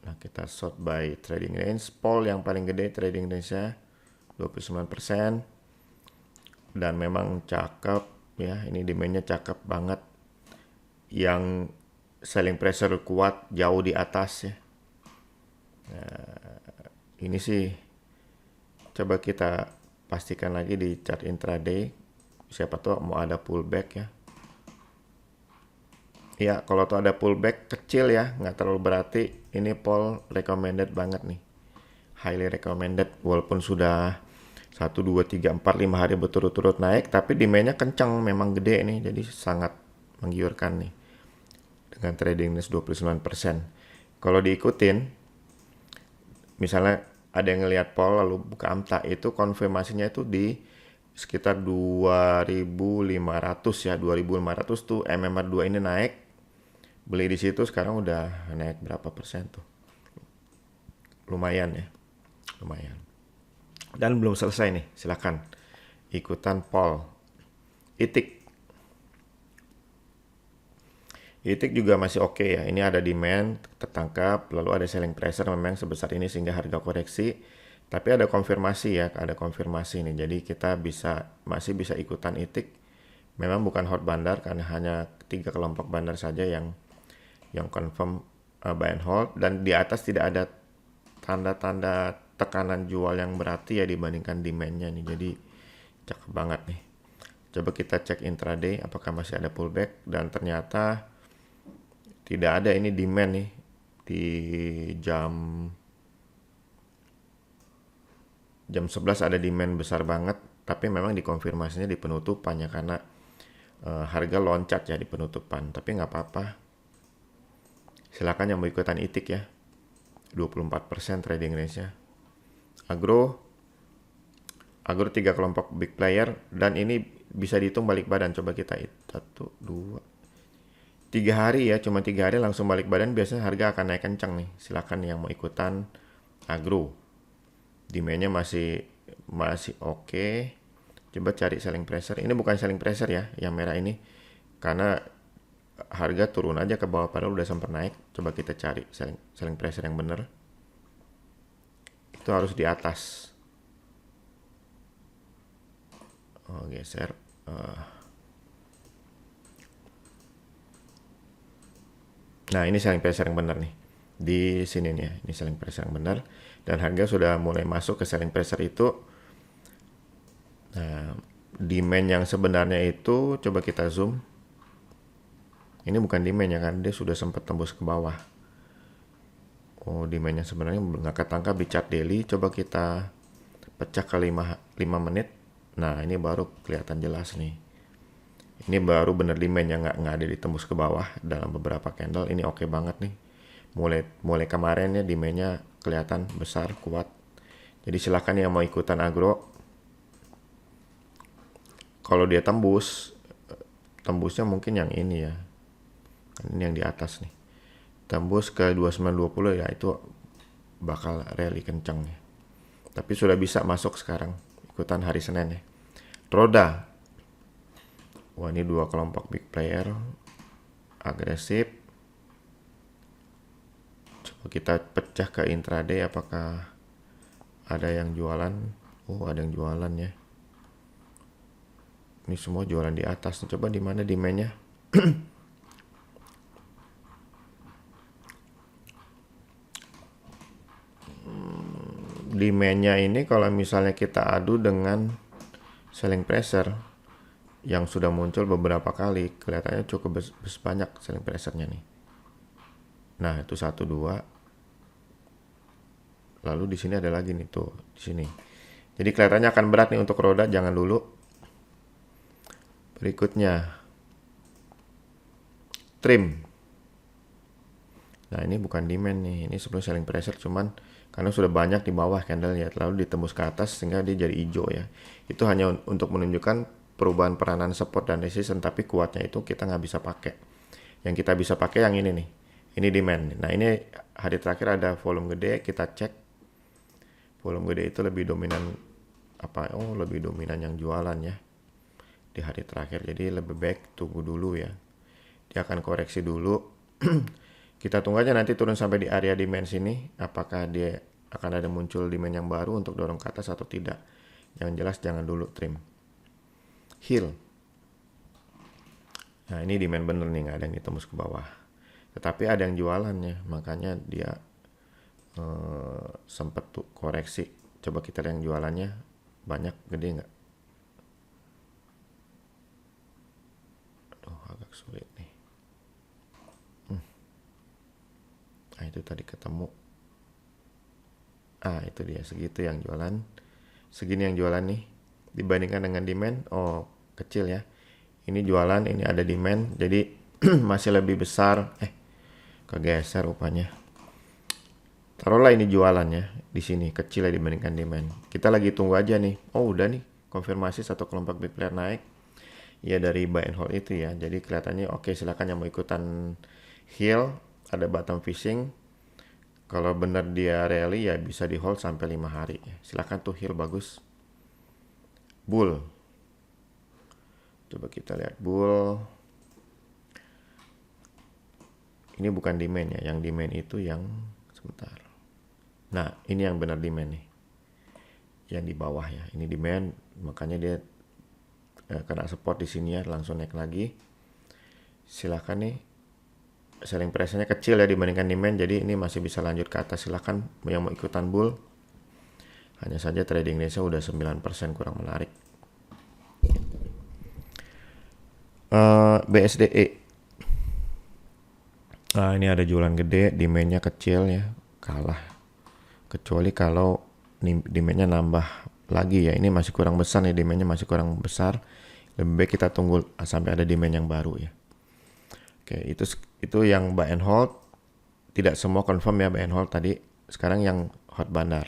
Nah, kita short by trading range. Paul yang paling gede trading range-nya 29%. Dan memang cakep ya, ini demand-nya cakep banget. Yang selling pressure kuat jauh di atas ya. Nah, ini sih coba kita pastikan lagi di chart intraday. Siapa tahu mau ada pullback ya. Ya, kalau tuh ada pullback kecil ya, nggak terlalu berarti. Ini Paul recommended banget nih. Highly recommended. Walaupun sudah 1, 2, 3, 4, 5 hari berturut-turut naik, tapi demand-nya kencang, memang gede nih. Jadi sangat menggiurkan nih. Dengan trading range 29%. Kalau diikutin, misalnya ada yang ngelihat Paul lalu buka Amta, itu konfirmasinya itu di sekitar 2.500 ya. 2.500 tuh MMR2 ini naik. Beli di situ sekarang udah naik berapa persen tuh? Lumayan ya. Lumayan. Dan belum selesai nih, silakan ikutan Paul. Itik juga masih oke ya. Ini ada demand tertangkap, lalu ada selling pressure memang sebesar ini sehingga harga koreksi. Tapi ada konfirmasi ya, ada konfirmasi nih. Jadi kita masih bisa ikutan itik. Memang bukan hot bandar karena hanya 3 kelompok bandar saja yang confirm buy and hold, dan di atas tidak ada tanda-tanda tekanan jual yang berarti ya dibandingkan demand-nya nih. Jadi cakep banget nih. Coba kita cek intraday apakah masih ada pullback, dan ternyata tidak ada. Ini demand nih di jam 11 ada demand besar banget, tapi memang dikonfirmasinya di penutupannya karena harga loncat ya di penutupan. Tapi nggak apa-apa. Silakan yang mau ikutan itik ya. 24% trading range-nya. Agro 3 kelompok big player, dan ini bisa dihitung balik badan. Coba kita 1, 2, 3 hari ya, cuma 3 hari langsung balik badan. Biasanya harga akan naik kencang nih. Silakan yang mau ikutan agro. Demand-nya masih oke. Coba cari selling pressure. Ini bukan selling pressure ya, yang merah ini. Karena harga turun aja ke bawah padahal udah sempat naik. Coba kita cari selling pressure yang benar. Itu harus di atas. Oh, geser. Nah, ini selling pressure yang benar nih. Di sini nih ya, ini selling pressure yang benar. Dan harga sudah mulai masuk ke selling pressure itu. Nah, demand yang sebenarnya itu coba kita zoom. Ini bukan demand ya kan, dia sudah sempat tembus ke bawah. Oh, demandnya sebenarnya nggak ketangkap di chart daily. Coba kita pecah ke 5 menit. Nah, ini baru kelihatan jelas nih. Ini baru bener demand yang nggak ada ditembus ke bawah dalam beberapa candle. Ini oke banget nih. Mulai kemarin ya demandnya kelihatan besar, kuat. Jadi silakan yang mau ikutan agro. Kalau dia tembusnya mungkin yang ini ya. Ini yang di atas nih. Tembus ke 2920 ya, itu bakal rally kencang ya. Tapi sudah bisa masuk sekarang, ikutan hari Senin ya. Roda. Wah, ini dua kelompok big player. Agresif. Coba kita pecah ke intraday, apakah ada yang jualan? Oh, ada yang jualan ya. Ini semua jualan di atas. Coba di mana demand-nya? Demand-nya ini kalau misalnya kita adu dengan selling pressure yang sudah muncul beberapa kali, kelihatannya cukup banyak selling pressure-nya nih. Nah, itu 1 2. Lalu di sini ada lagi nih tuh, di sini. Jadi kelihatannya akan berat nih untuk roda, jangan dulu. Berikutnya trim. Nah, ini bukan demand nih, ini sebelum selling pressure, cuman karena sudah banyak di bawah candle ya, lalu ditembus ke atas sehingga dia jadi hijau ya. Itu hanya untuk menunjukkan perubahan peranan support dan resistance, tapi kuatnya itu kita nggak bisa pakai. Yang kita bisa pakai yang ini nih, ini demand. Nah, ini hari terakhir ada volume gede, kita cek volume gede itu lebih dominan apa? Oh, lebih dominan yang jualan ya di hari terakhir. Jadi lebih baik tunggu dulu ya, dia akan koreksi dulu. Kita tunggu aja nanti turun sampai di area demand sini, apakah dia akan ada muncul demand yang baru untuk dorong ke atas atau tidak. Yang jelas jangan dulu trim. Hill. Nah, ini demand bener nih, nggak ada yang ditembus ke bawah. Tetapi ada yang jualannya, makanya dia sempat tuh koreksi. Coba kita lihat yang jualannya banyak, gede nggak? Aduh, agak sulit nih. Nah, itu tadi ketemu. Ah, itu dia, segitu yang jualan. Segini yang jualan nih. Dibandingkan dengan demand, oh kecil ya. Ini jualan, ini ada demand. Jadi masih lebih besar. Kegeser rupanya. Taruhlah ini jualannya di sini, kecil ya dibandingkan demand. Kita lagi tunggu aja nih. Oh, udah nih, konfirmasi satu kelompok big player naik. Ya dari buy and hold itu ya. Jadi kelihatannya oke, silakan yang mau ikutan hill. Ada bottom fishing. Kalau benar dia rally ya bisa di hold sampai 5 hari. Silakan tuh hill bagus. Bull. Coba kita lihat bull. Ini bukan demand ya. Yang demand itu yang sebentar. Nah, ini yang benar demand nih. Yang di bawah ya. Ini demand, makanya dia kena support di sini ya, langsung naik lagi. Silakan nih. Selling pressure-nya kecil ya dibandingkan demand, jadi ini masih bisa lanjut ke atas. Silakan yang mau ikutan bull. Hanya saja trading Indonesia udah 9%, kurang menarik. BSDE. Nah, ini ada jualan gede, demand-nya kecil ya, kalah. Kecuali kalau demand-nya nambah lagi ya, ini masih kurang besar nih, demand-nya masih kurang besar. Lebih baik kita tunggu sampai ada demand yang baru ya. Oke, itu yang buy and hold. Tidak semua confirm ya buy and hold tadi. Sekarang yang hot bandar.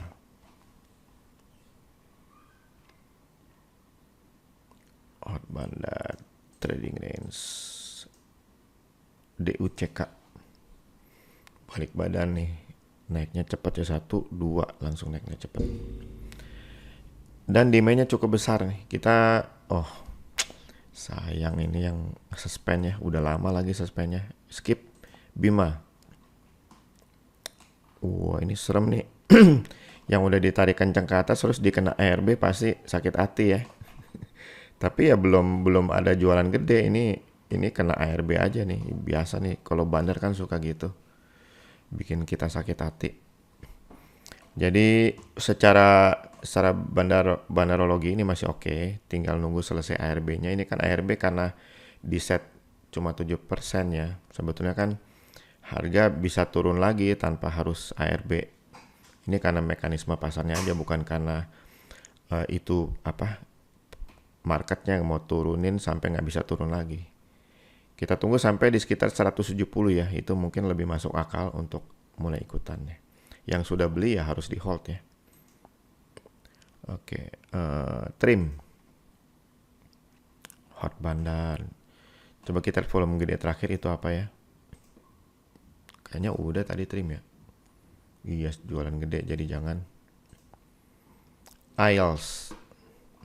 Hot bandar trading range DUCK. Balik badan nih. Naiknya cepat ya, 1, 2 langsung naiknya cepat. Dan demand-nya cukup besar nih. Kita sayang ini yang suspend ya, udah lama lagi suspendnya. Skip. Bima. Wah, ini serem nih. Yang udah ditarik kencang ke atas terus dikena ARB pasti sakit hati ya. Tapi ya belum ada jualan gede, ini kena ARB aja nih. Biasa nih kalau bandar kan suka gitu. Bikin kita sakit hati. Jadi secara bandarologi ini masih oke, tinggal nunggu selesai ARB-nya. Ini kan ARB karena di set cuma 7% ya. Sebetulnya kan harga bisa turun lagi tanpa harus ARB. Ini karena mekanisme pasarnya aja, bukan karena itu apa marketnya yang mau turunin sampai nggak bisa turun lagi. Kita tunggu sampai di sekitar 170 ya, itu mungkin lebih masuk akal untuk mulai ikutannya. Yang sudah beli ya harus di hold ya. Oke, trim. Hot bandar. Coba kita lihat volume gede terakhir itu apa ya? Kayaknya udah tadi trim ya. Iya, jualan gede jadi jangan. IELTS.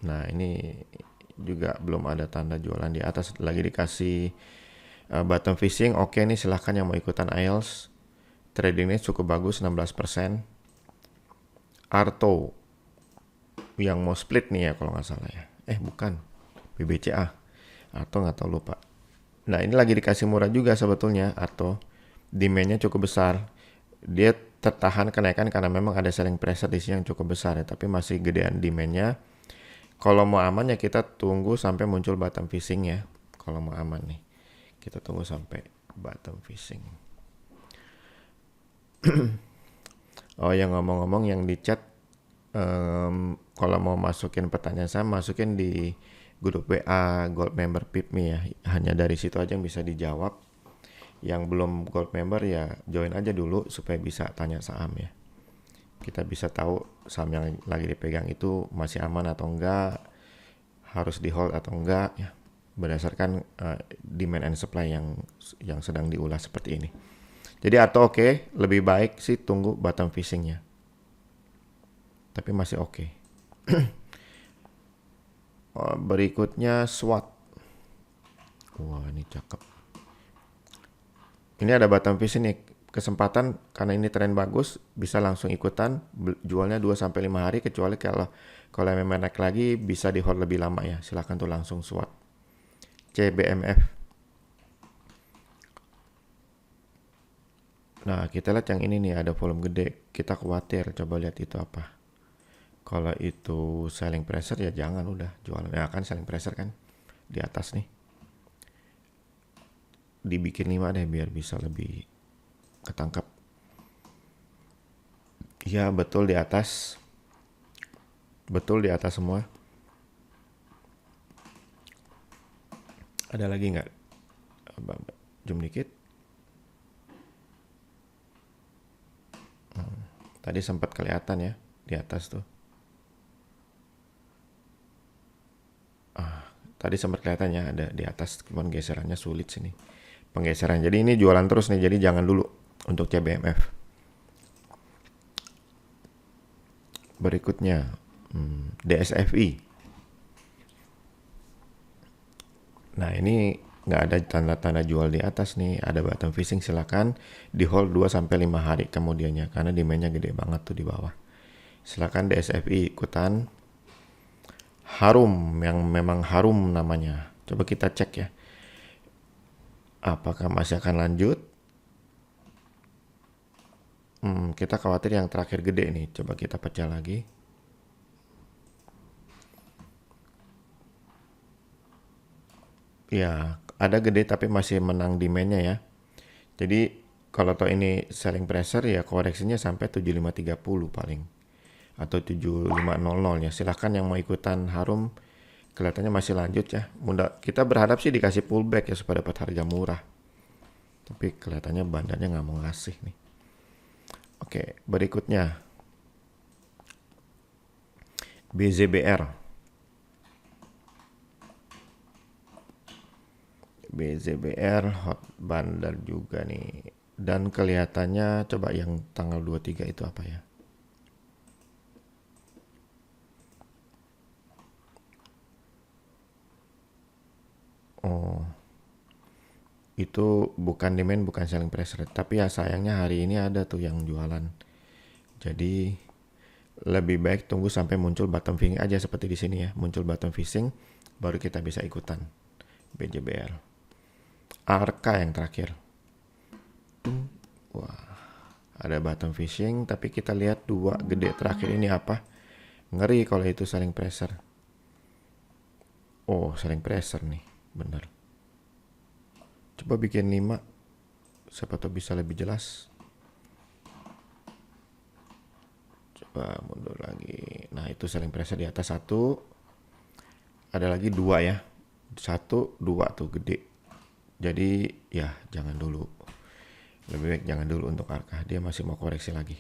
Nah, ini juga belum ada tanda jualan di atas, lagi dikasih bottom fishing. Oke nih, silahkan yang mau ikutan IELTS. Tradingnya cukup bagus, 16%. Arto yang mau split nih ya kalau nggak salah ya. Bukan, BBCA. Arto nggak tahu, lupa. Nah, ini lagi dikasih murah juga sebetulnya Arto. Demand-nya cukup besar. Dia tertahan kenaikan karena memang ada selling pressure di sini yang cukup besar ya, tapi masih gedean demand-nya. Kalau mau aman ya kita tunggu sampai muncul bottom fishing ya. Kalau mau aman nih, kita tunggu sampai bottom fishing. Oh ya, ngomong-ngomong yang di chat, kalau mau masukin pertanyaan saya, masukin di grup WA Gold Member PIPMI ya. Hanya dari situ aja yang bisa dijawab. Yang belum Gold Member ya join aja dulu supaya bisa tanya saham ya. Kita bisa tahu saham yang lagi dipegang itu masih aman atau enggak, harus di hold atau enggak ya, berdasarkan demand and supply yang sedang diulas seperti ini. Jadi atau oke, lebih baik sih tunggu bottom fishing-nya. Tapi masih oke. Berikutnya SWOT. Wah, ini cakep. Ini ada bottom fishing nih. Kesempatan karena ini tren bagus, bisa langsung ikutan jualnya 2-5 hari, kecuali kalau memang naik lagi bisa di hold lebih lama ya. Silahkan tuh langsung SWOT. CBMF. Nah, kita lihat yang ini nih, ada volume gede. Kita khawatir, coba lihat itu apa. Kalau itu selling pressure ya jangan, udah jualan. Ya kan selling pressure kan di atas nih. Dibikin 5 deh biar bisa lebih ketangkap. Ya, betul di atas. Betul di atas semua. Ada lagi nggak? Zoom dikit. Tadi sempat kelihatan ya di atas tuh. Tadi sempat kelihatan ya ada di atas, cuman geserannya sulit sini. Penggeseran. Jadi ini jualan terus nih, jadi jangan dulu untuk CBMF. Berikutnya DSFI. Nah, ini nggak ada tanda-tanda jual di atas nih, ada bottom fishing, silakan di hold 2-5 hari kemudiannya karena demand-nya gede banget tuh di bawah. Silakan DSFI ikutan. Harum, yang memang harum namanya. Coba kita cek ya. Apakah masih akan lanjut? Kita khawatir yang terakhir gede nih. Coba kita pecah lagi. Ya, ada gede tapi masih menang demand-nya ya. Jadi kalau toh ini selling pressure ya koreksinya sampai 7530 paling. Atau 7500 ya. Silahkan yang mau ikutan harum, kelihatannya masih lanjut ya. Kita berharap sih dikasih pullback ya supaya dapat harga murah. Tapi kelihatannya bandarnya nggak mau ngasih nih. Oke, berikutnya BZBR. BZBR hot bandar juga nih. Dan kelihatannya coba yang tanggal 23 itu apa ya? Oh, itu bukan demand, bukan selling pressure. Tapi ya sayangnya hari ini ada tuh yang jualan. Jadi lebih baik tunggu sampai muncul bottom fishing aja seperti di sini ya. Muncul bottom fishing, baru kita bisa ikutan. BJBR. ARK yang terakhir. Wah, ada bottom fishing, tapi kita lihat dua gede terakhir ini apa? Ngeri kalau itu selling pressure. Oh, selling pressure nih. Bener. Coba bikin 5. Siapa tahu bisa lebih jelas. Coba mundur lagi. Nah, itu selling pressure di atas 1. Ada lagi 2 ya. 1, 2 tuh gede. Jadi ya jangan dulu. Lebih baik jangan dulu untuk Arka. Dia masih mau koreksi lagi.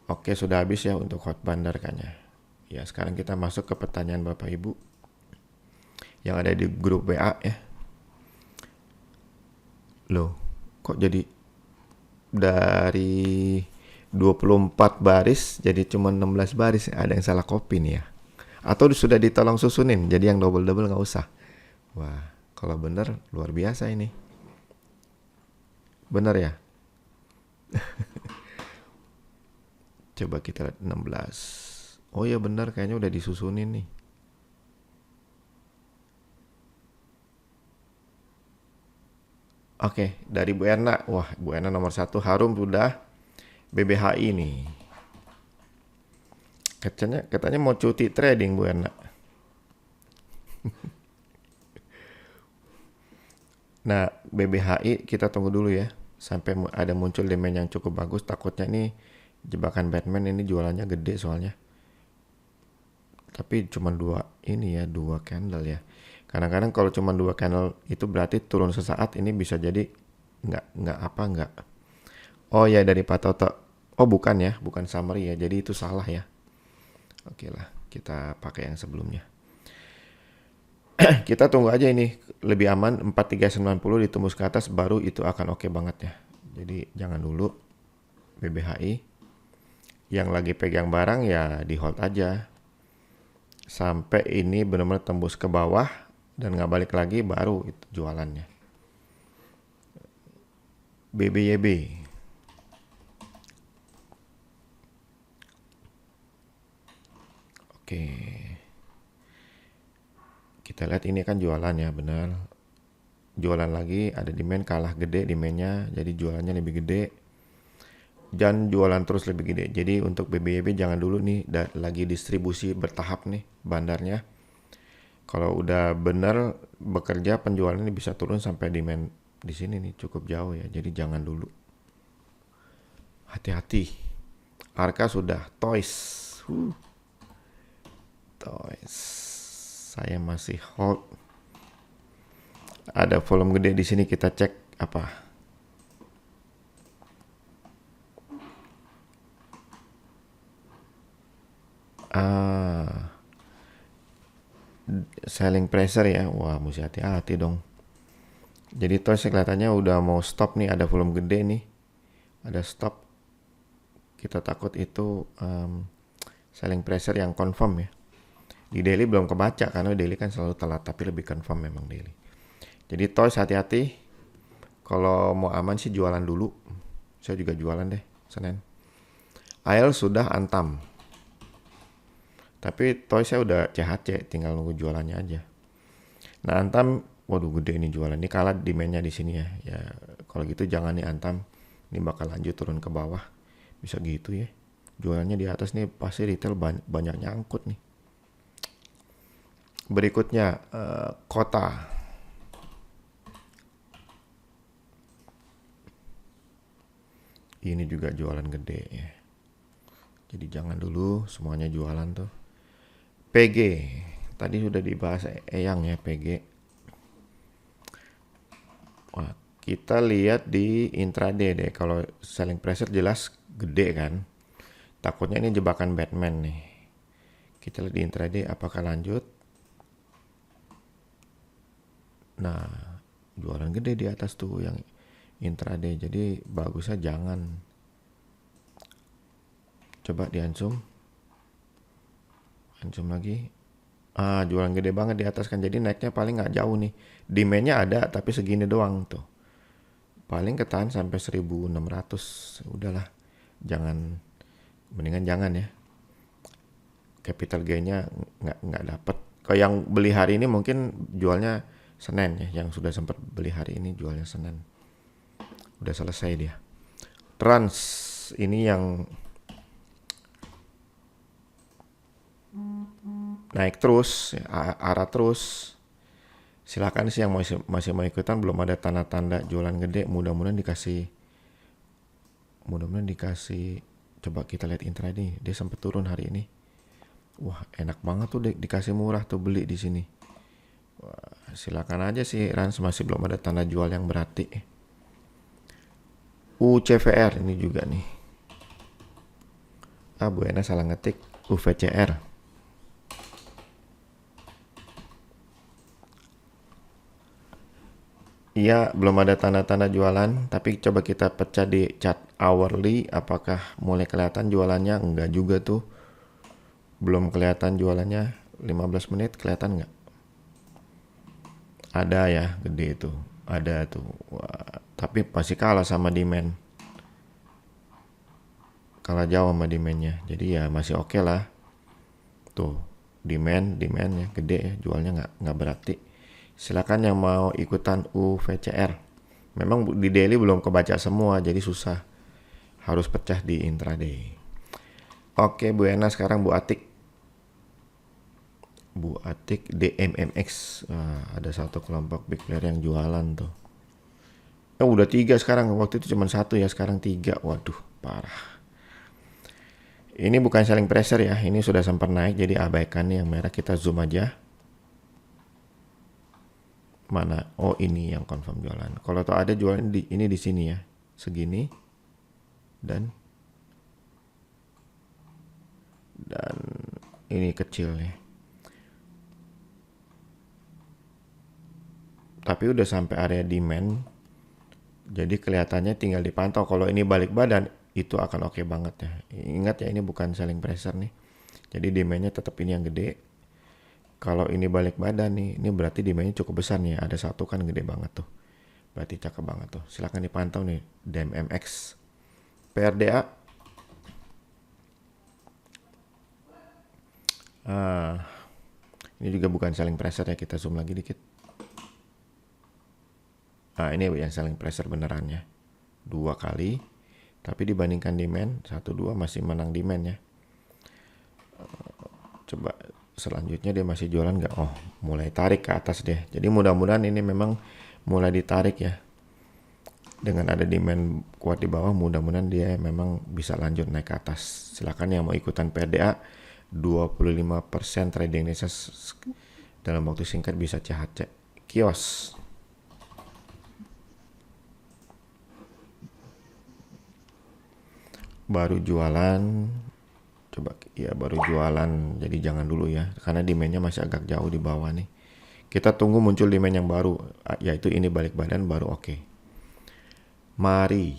Oke, sudah habis ya untuk hot bandar kayaknya. Ya, sekarang kita masuk ke pertanyaan Bapak Ibu yang ada di grup WA ya. Loh, kok jadi dari 24 baris jadi cuma 16 baris? Ada yang salah copy nih ya. Atau sudah ditolong susunin, jadi yang double-double nggak usah. Wah, kalau bener luar biasa ini. Bener ya? Coba kita lihat 16. Oh ya bener, kayaknya udah disusunin nih. Oke, dari Bu Erna. Wah, Bu Erna nomor 1. Harum sudah BBHI nih. Katanya mau cuti trading Bu Erna. Nah, BBHI kita tunggu dulu ya. Sampai ada muncul demand yang cukup bagus. Takutnya nih jebakan Batman ini jualannya gede soalnya. Tapi cuma 2 candle ya. Kadang-kadang kalau cuma 2 candle itu berarti turun sesaat, ini bisa jadi enggak. Oh ya, dari Pak Toto. Oh bukan ya, bukan summary ya. Jadi itu salah ya. Oke lah, kita pakai yang sebelumnya. Kita tunggu aja ini lebih aman 4390 ditembus ke atas baru itu akan oke banget ya. Jadi jangan dulu BBHI. Yang lagi pegang barang ya di hold aja. Sampai ini benar-benar tembus ke bawah dan nggak balik lagi baru itu jualannya. BBYB. Oke. Kita lihat ini kan jualan ya, benar. Jualan lagi, ada demand kalah gede demandnya, jadi jualannya lebih gede. Dan jualan terus lebih gede. Jadi untuk BBYB jangan dulu nih, lagi distribusi bertahap nih bandarnya. Kalau udah benar bekerja, penjualan ini bisa turun sampai demand di sini nih cukup jauh ya. Jadi jangan dulu. Hati-hati. Arka sudah toys. Toys. Saya masih hold. Ada volume gede di sini, kita cek apa. Selling pressure ya. Wah, mesti hati-hati dong. Jadi toys kelihatannya udah mau stop nih, ada volume gede nih. Ada stop. Kita takut itu selling pressure yang confirm ya. Di daily belum kebaca karena daily kan selalu telat, tapi lebih confirm memang daily. Jadi toys hati-hati. Kalau mau aman sih jualan dulu. Saya juga jualan deh Senin. AL sudah antam. Tapi toys saya udah CHC, tinggal nunggu jualannya aja. Nah antam, waduh gede ini jualan. Ini kalah demandnya di sini ya. Ya kalau gitu jangan nih antam. Ini bakal lanjut turun ke bawah. Bisa gitu ya. Jualannya di atas nih pasti retail banyak nyangkut nih. Berikutnya kota. Ini juga jualan gede ya. Jadi jangan dulu semuanya jualan tuh. PG. Tadi sudah dibahas Eyang ya PG. Wah, kita lihat di intraday deh. Kalau selling pressure jelas gede kan. Takutnya ini jebakan Batman nih. Kita lihat di intraday apakah lanjut. Nah, jualan gede di atas tuh yang intraday. Jadi bagusnya jangan. Coba di-zoom. Zoom lagi. Jualan gede banget di atas kan. Jadi naiknya paling nggak jauh nih. Demand-nya ada tapi segini doang tuh. Paling ketahan sampai 1600. Udahlah. Mendingan jangan ya. Capital gain-nya nggak dapet. Kalau yang beli hari ini mungkin jualnya Senin ya. Yang sudah sempat beli hari ini jualnya Senin. Udah selesai dia. Trans ini yang naik terus, arah terus. Silakan sih yang masih mau ikutan, belum ada tanda-tanda jualan gede, mudah-mudahan dikasih. Coba kita lihat intraday, dia sempat turun hari ini. Wah, enak banget tuh dikasih murah tuh beli di sini. Wah, silakan aja sih Rans, masih belum ada tanda jual yang berarti. UCVR ini juga nih. Bu Ena salah ngetik UVCR. Iya, belum ada tanda-tanda jualan, tapi coba kita pecah di chart hourly, apakah mulai kelihatan jualannya? Enggak juga tuh. Belum kelihatan jualannya, 15 menit kelihatan nggak? Ada ya, gede itu. Ada tuh. Wah, tapi masih kalah sama demand. Kalah jauh sama demandnya. Jadi ya masih oke lah. Tuh, demandnya gede ya, jualnya nggak berarti. Silakan yang mau ikutan UVCR. Memang di daily belum kebaca semua, jadi susah. Harus pecah di intraday. Oke, Bu Ena, sekarang Bu Atik. Bu Atik DMMX. Ada satu kelompok big player yang jualan tuh. Udah 3 sekarang. Waktu itu cuma 1 ya, sekarang 3. Waduh, parah. Ini bukan selling pressure ya. Ini sudah sempat naik, jadi abaikan nih yang merah. Kita zoom aja. Mana? Oh, ini yang confirm jualan. Kalau tuh ada jualan ini di sini ya. Segini. Dan ini kecil ya. Tapi udah sampai area demand. Jadi kelihatannya tinggal dipantau. Kalau ini balik badan, itu akan oke banget ya. Ingat ya, ini bukan selling pressure nih. Jadi demandnya tetap ini yang gede. Kalau ini balik badan nih, ini berarti demandnya cukup besar nih. Ada satu kan gede banget tuh. Berarti cakep banget tuh. Silahkan dipantau nih, DMMX. PRDA. Ini juga bukan selling pressure ya. Kita zoom lagi dikit. Ini yang selling pressure beneran ya. 2 kali. Tapi dibandingkan demand, 1-2 masih menang demand ya. Coba selanjutnya dia masih jualan nggak? Oh, mulai tarik ke atas deh. Jadi mudah-mudahan ini memang mulai ditarik ya. Dengan ada demand kuat di bawah, mudah-mudahan dia memang bisa lanjut naik ke atas. Silakan yang mau ikutan PRDA, 25% trading dalam waktu singkat bisa CHC. Kios. Baru jualan. Coba ya, baru jualan, jadi jangan dulu ya, karena demandnya masih agak jauh di bawah nih. Kita tunggu muncul demand yang baru, yaitu ini balik badan baru oke. Mari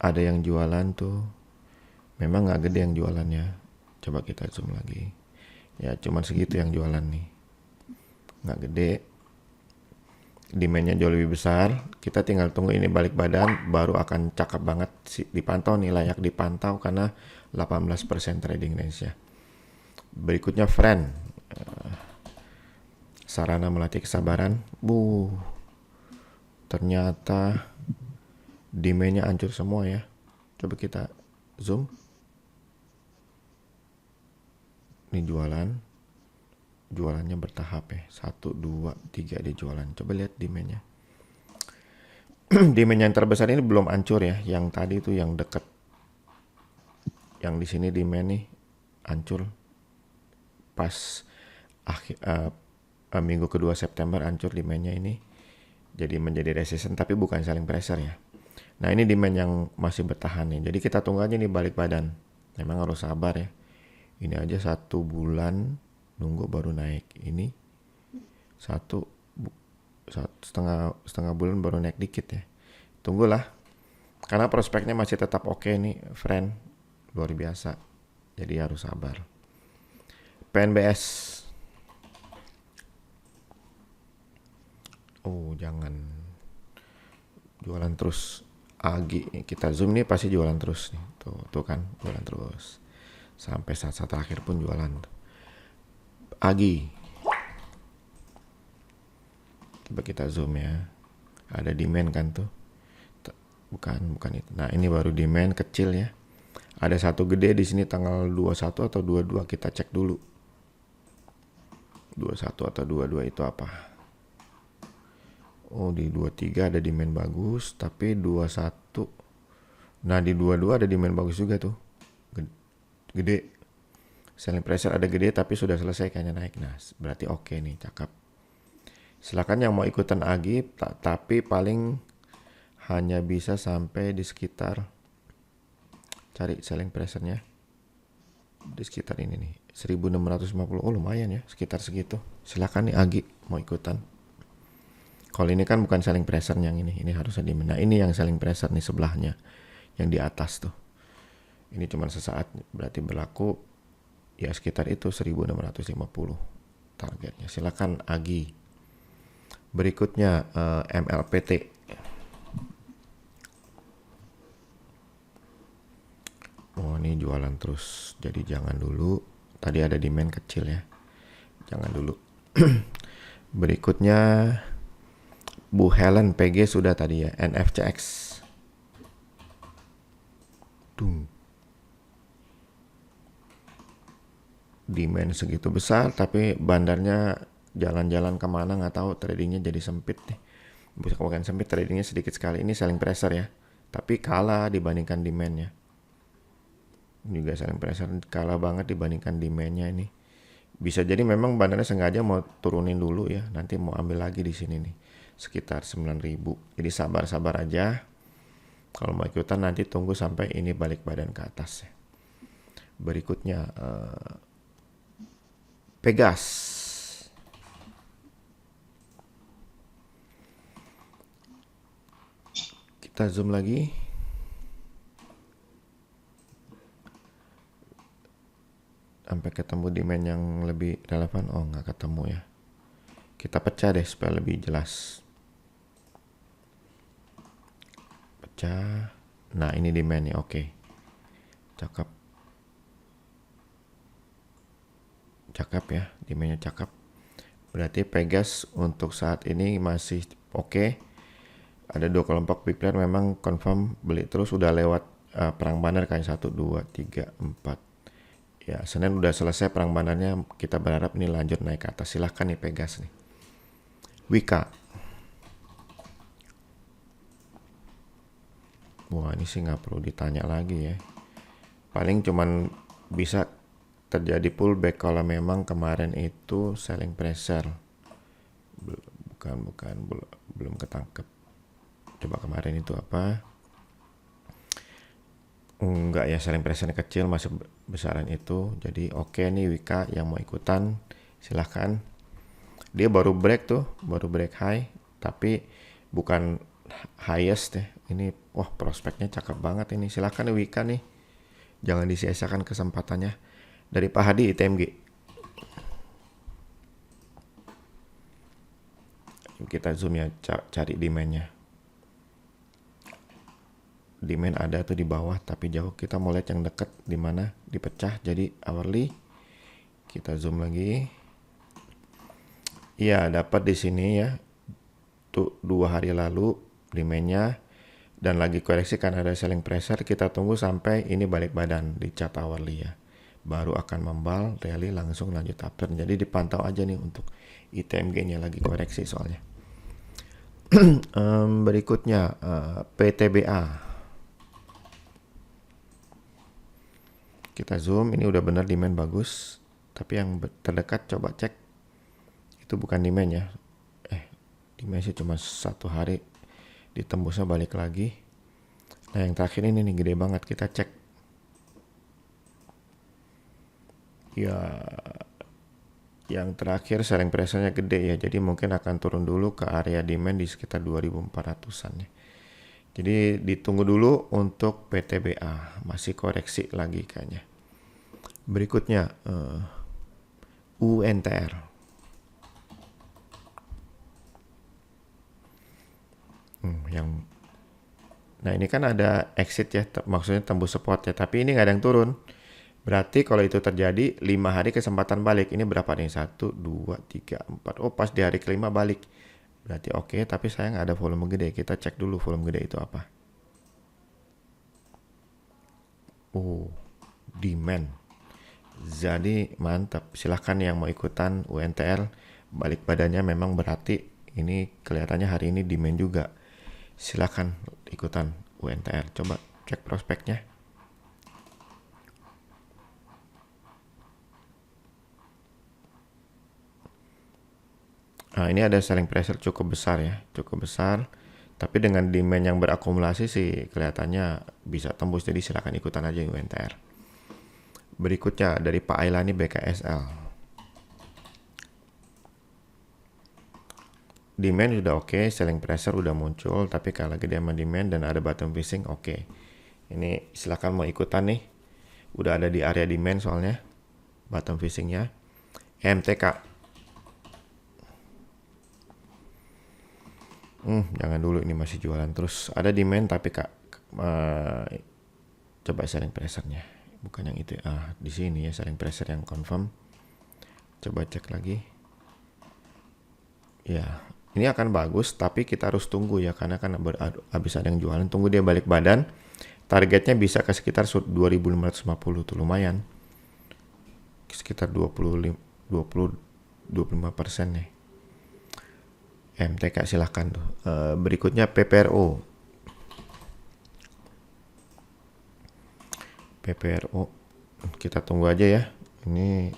ada yang jualan tuh, memang nggak gede yang jualannya. Coba kita zoom lagi ya, cuman segitu yang jualan nih, nggak gede. Demandnya jauh lebih besar. Kita tinggal tunggu ini balik badan, baru akan cakep banget dipantau nih, layak dipantau karena 18% trading range ya. Berikutnya friend, sarana melatih kesabaran. Ternyata demandnya hancur semua ya. Coba kita zoom. Ini jualannya bertahap ya, 1, 2, 3 dia jualan. Coba lihat demandnya. Demand yang terbesar ini belum hancur ya. Yang tadi itu yang deket, yang di sini demand nih hancur pas minggu kedua September, hancur demandnya ini, jadi menjadi resistance, tapi bukan selling pressure ya. Nah, ini demand yang masih bertahan nih. Jadi kita tunggu aja nih balik badan. Memang harus sabar ya. Ini aja 1 bulan nunggu baru naik. Ini setengah bulan baru naik dikit ya. Tunggulah, karena prospeknya masih tetap oke nih friend, luar biasa. Jadi harus sabar. PNBS. Jangan jualan terus. AG kita zoom nih, pasti jualan terus nih. Tuh kan, jualan terus sampai saat terakhir pun jualan. Agi, coba kita zoom ya, ada demand kan tuh. Bukan itu. Nah, ini baru demand kecil ya. Ada satu gede di sini tanggal 21 atau 22, kita cek dulu. 21 atau 22 itu apa? Oh, di 23 ada demand bagus, tapi 21. Nah, di 22 ada demand bagus juga tuh. Gede. Selling pressure ada gede tapi sudah selesai kayaknya naik. Nah, berarti oke nih, cakep. Silakan yang mau ikutan Agi, tapi paling hanya bisa sampai di sekitar, cari selling pressure-nya di sekitar ini nih, 1650. Oh, lumayan ya, sekitar segitu. Silakan nih Agi mau ikutan. Kalau ini kan bukan selling pressure yang ini harusnya di mana. Nah, ini yang selling pressure nih sebelahnya, yang di atas tuh. Ini cuma sesaat, berarti berlaku ya sekitar itu 1650 targetnya. Silakan Agi. Berikutnya MLPT. Oh, ini jualan terus, jadi jangan dulu. Tadi ada demand kecil ya, jangan dulu. Berikutnya Bu Helen PG sudah tadi ya, NFCX. Demand segitu besar tapi bandarnya jalan-jalan kemana nggak tahu, tradingnya jadi sempit nih. Bukan sempit, tradingnya sedikit sekali. Ini selling pressure ya, tapi kalah dibandingkan demandnya. Juga selling pressure kalah banget dibandingkan demandnya ini. Bisa jadi memang bandarnya sengaja mau turunin dulu ya, nanti mau ambil lagi di sini nih sekitar 9.000. Jadi sabar-sabar aja. Kalau mau ikutan nanti tunggu sampai ini balik badan ke atas ya. Berikutnya Pegas. Kita zoom lagi. Sampai ketemu demand yang lebih relevan. Oh, nggak ketemu ya. Kita pecah deh supaya lebih jelas. Pecah. Nah, ini demandnya, oke. Cakep. Cakep ya, demandnya cakep. Berarti Pegas untuk saat ini masih oke. Ada dua kelompok big player memang confirm beli terus, udah lewat perang banner kayak 1, 2, 3, 4. Ya, Senin udah selesai perang bannernya, kita berharap ini lanjut naik ke atas. Silahkan nih Pegas nih. Wika. Wah, ini sih nggak perlu ditanya lagi ya. Paling cuman bisa terjadi pullback kalau memang kemarin itu selling pressure. Belum ketangkep. Coba kemarin itu apa? Enggak ya, selling pressure kecil, masih besaran itu. Jadi oke nih Wika yang mau ikutan silahkan. Dia baru break high, tapi bukan highest deh. Ini wah, prospeknya cakep banget ini. Silahkan nih Wika nih, jangan disia-siakan kesempatannya. Dari Pak Hadi ITMG. Kita zoom ya, cari demandnya. Demand ada tuh di bawah tapi jauh. Kita mau lihat yang dekat di mana, dipecah jadi hourly. Kita zoom lagi. Iya, dapat di sini ya. Tuh 2 hari lalu demandnya, dan lagi koreksi karena ada selling pressure. Kita tunggu sampai ini balik badan di chart hourly ya. Baru akan membal, rally langsung lanjut upturn. Jadi dipantau aja nih untuk ITMG-nya, lagi koreksi soalnya. Berikutnya PTBA. Kita zoom, ini udah benar demand bagus. Tapi yang terdekat coba cek. Itu bukan demand ya. Demand sih cuma 1 hari. Ditembusnya balik lagi. Nah, yang terakhir ini nih gede banget, kita cek. Ya, yang terakhir selling pressure-nya gede ya, jadi mungkin akan turun dulu ke area demand di sekitar 2400-an ya. Jadi ditunggu dulu untuk PTBA, masih koreksi lagi kayaknya. Berikutnya UNTR. Nah, ini kan ada exit ya, maksudnya tembus support ya, tapi ini nggak ada yang turun. Berarti kalau itu terjadi 5 hari kesempatan balik. Ini berapa nih? 1, 2, 3, 4. Oh, pas di hari kelima balik. Berarti oke, tapi saya nggak ada volume gede. Kita cek dulu volume gede itu apa. Oh, demand. Jadi mantap. Silahkan yang mau ikutan UNTR. Balik badannya memang berarti ini kelihatannya hari ini demand juga. Silahkan ikutan UNTR. Coba cek prospeknya. Nah, ini ada selling pressure cukup besar ya, cukup besar. Tapi dengan demand yang berakumulasi sih kelihatannya bisa tembus. Jadi silakan ikutan aja UNTR. Berikutnya dari Pak Ailani BKSL. Demand sudah oke, selling pressure udah muncul, tapi kalau lagi dia sama demand dan ada bottom fishing oke. Ini silakan mau ikutan nih. Udah ada di area demand soalnya bottom fishingnya. MTK. Jangan dulu, ini masih jualan terus. Ada demand tapi Kak coba selling pressure-nya. Bukan yang itu. Di sini ya selling pressure yang confirm. Coba cek lagi. Ya, ini akan bagus tapi kita harus tunggu ya karena kan habis ada yang jualan. Tunggu dia balik badan. Targetnya bisa ke sekitar 2550 tuh, lumayan. Sekitar 25% nih. MTK silahkan tuh. Berikutnya PPRO. Kita tunggu aja ya. Ini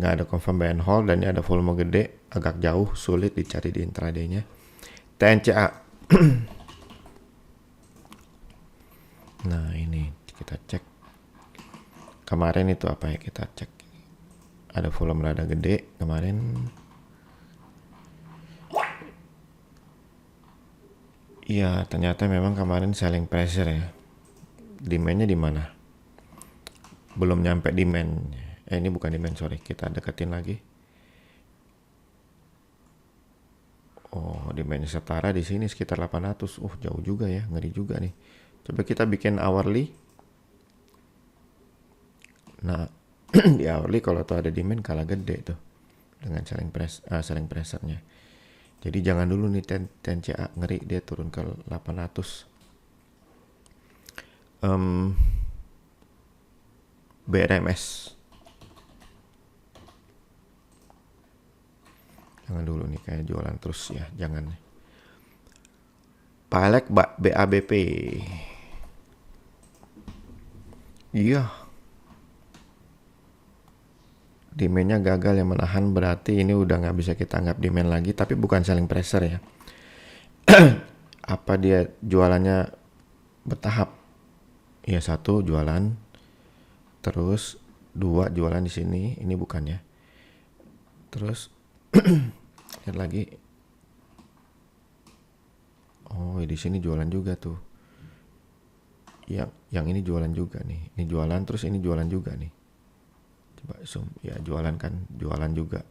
nggak ada confirm buy and hold dan ini ada volume gede, agak jauh, sulit dicari di intraday-nya. TNCA. Nah ini kita cek. Kemarin itu apa ya, kita cek. Ada volume rada gede kemarin. Iya, ternyata memang kemarin selling pressure ya. Demand-nya di mana? Belum nyampe demand. Ini bukan demand, sorry. Kita deketin lagi. Oh, demand setara di sini sekitar 800. Jauh juga ya, ngeri juga nih. Coba kita bikin hourly. Nah, di hourly kalau tuh ada demand kalah gede tuh dengan selling pressure-nya. Jadi jangan dulu nih TNCA, ngeri dia turun ke 800. BRMS. Jangan dulu nih, kayak jualan terus ya, jangan. Palek BABP. Iya. Demand-nya gagal yang menahan, berarti ini udah nggak bisa kita anggap demand lagi, tapi bukan selling pressure ya. Apa dia jualannya bertahap? Ya, 1 jualan, terus 2 jualan di sini, ini bukan ya. Terus lihat lagi. Oh, di sini jualan juga tuh. Yang ini jualan juga nih. Ini jualan terus ini jualan juga nih. Coba zoom, ya jualan kan, jualan juga.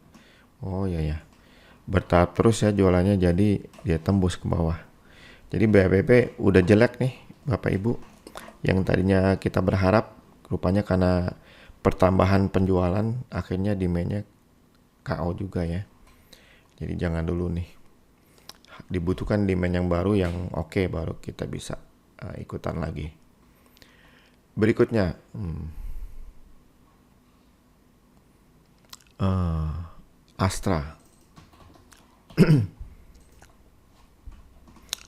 Oh ya, bertahap terus ya jualannya, jadi dia tembus ke bawah. Jadi BABP udah jelek nih Bapak Ibu. Yang tadinya kita berharap, rupanya karena pertambahan penjualan, akhirnya demand-nya KO juga ya. Jadi jangan dulu nih. Dibutuhkan demand yang baru, yang oke, baru kita bisa ikutan lagi. Berikutnya, Astra.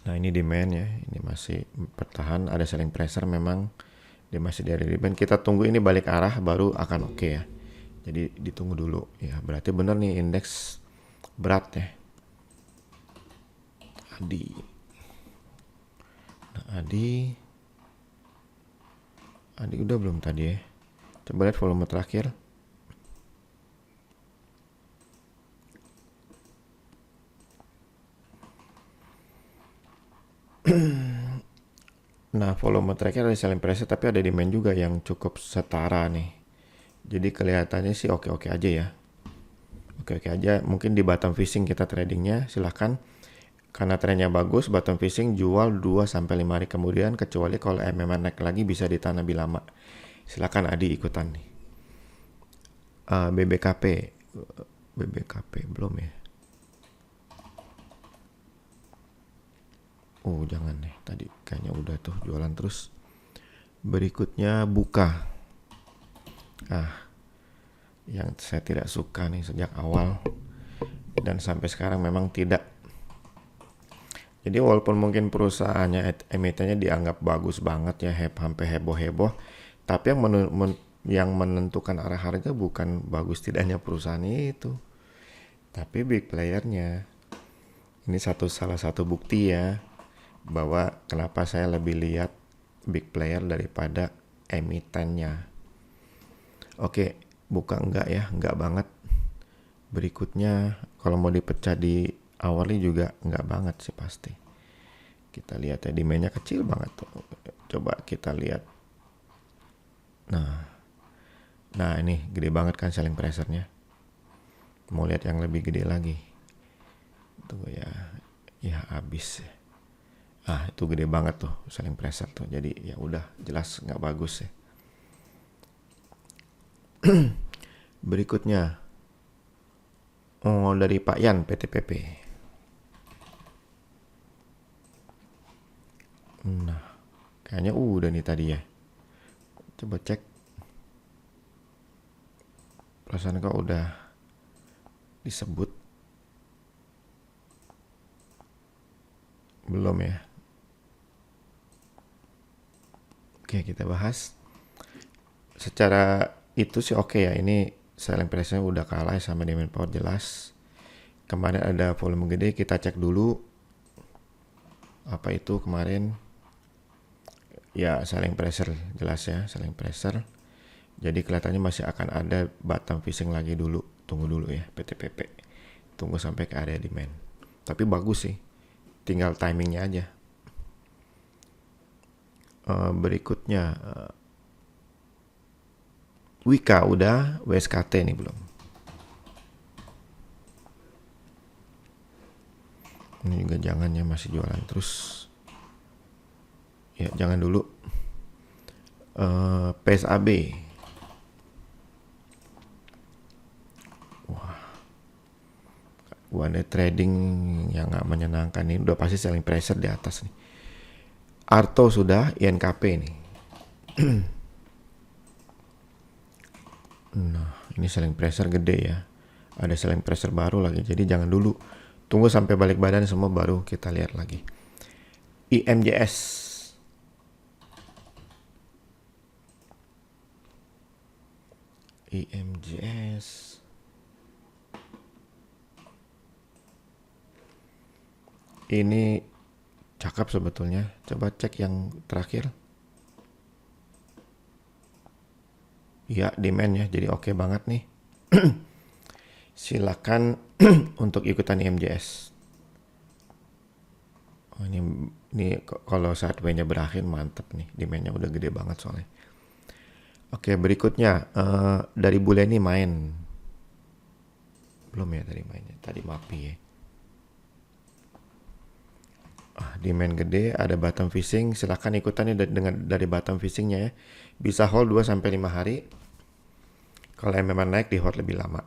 Nah ini demand ya, ini masih bertahan, ada selling pressure memang, dia masih dari demand. Kita tunggu ini balik arah baru akan oke ya. Jadi ditunggu dulu ya, berarti bener nih indeks berat ya. Adi. Nah Adi udah belum tadi ya. Coba lihat volume terakhir. Nah volume terakhir ada selling pressure tapi ada demand juga yang cukup setara nih. Jadi kelihatannya sih oke-oke aja ya. Oke-oke aja. Mungkin di bottom fishing kita tradingnya silahkan. Karena trennya bagus, bottom fishing jual 2-5 hari kemudian, kecuali kalau MMA naik lagi bisa ditahan lebih lama. Silahkan Adi ikutan nih. BBKP belum ya. Oh jangan deh, tadi kayaknya udah tuh jualan terus. Berikutnya buka. Yang saya tidak suka nih sejak awal dan sampai sekarang memang tidak. Jadi walaupun mungkin perusahaannya emitennya dianggap bagus banget ya, sampai heboh-heboh, tapi yang menentukan arah harga bukan bagus tidaknya perusahaan itu, tapi big playernya. Ini salah satu bukti ya bahwa kenapa saya lebih lihat big player daripada emitennya. Oke, buka enggak ya? Enggak banget. Berikutnya kalau mau dipecah di hourly juga enggak banget sih pasti. Kita lihat ya, demand-nya kecil banget tuh. Coba kita lihat. Nah ini gede banget kan selling pressure-nya. Mau lihat yang lebih gede lagi. Tunggu ya habis. Itu gede banget tuh selling pressure tuh. Jadi ya udah jelas nggak bagus ya. Berikutnya dari Pak Yan PTPP. Nah, kayaknya udah nih tadi ya. Coba cek. Perasaan kok udah disebut. Belum ya. Oke, kita bahas. Secara itu sih oke ya. Ini selling pressure udah kalah sama demand power jelas. Kemarin ada volume gede, kita cek dulu. Apa itu kemarin? Ya, selling pressure jelas ya, selling pressure. Jadi kelihatannya masih akan ada bottom fishing lagi dulu. Tunggu dulu ya, PTPP. Tunggu sampai ke area demand. Tapi bagus sih. Tinggal timingnya aja. Berikutnya Wika udah, WSKT nih belum. Ini juga jangan ya, masih jualan terus. Ya jangan dulu. PSAB. One day trading yang nggak menyenangkan ini udah pasti selling pressure di atas nih. Arto sudah, INKP nih. Nah, ini selling pressure gede ya. Ada selling pressure baru lagi. Jadi jangan dulu. Tunggu sampai balik badan semua baru kita lihat lagi. IMJS. IMJS. Ini cakep sebetulnya. Coba cek yang terakhir. Ya, demand ya. Jadi oke banget nih. Silakan untuk ikutan IMJS. Ini kalau saat W-nya berakhir mantep nih. Demand-nya udah gede banget soalnya. Oke, berikutnya dari bule ini main. Belum ya tadi mainnya. Tadi MAPI ya. Demand gede, ada bottom fishing, silahkan ikutannya dari bottom fishingnya ya. Bisa hold 2-5 hari. Kalau memang naik di hold lebih lama.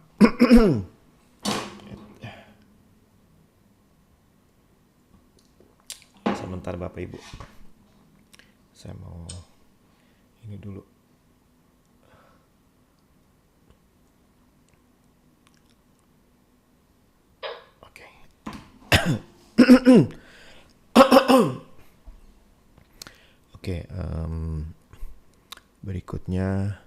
Sebentar Bapak Ibu. Saya mau ini dulu. Oke. Oke, berikutnya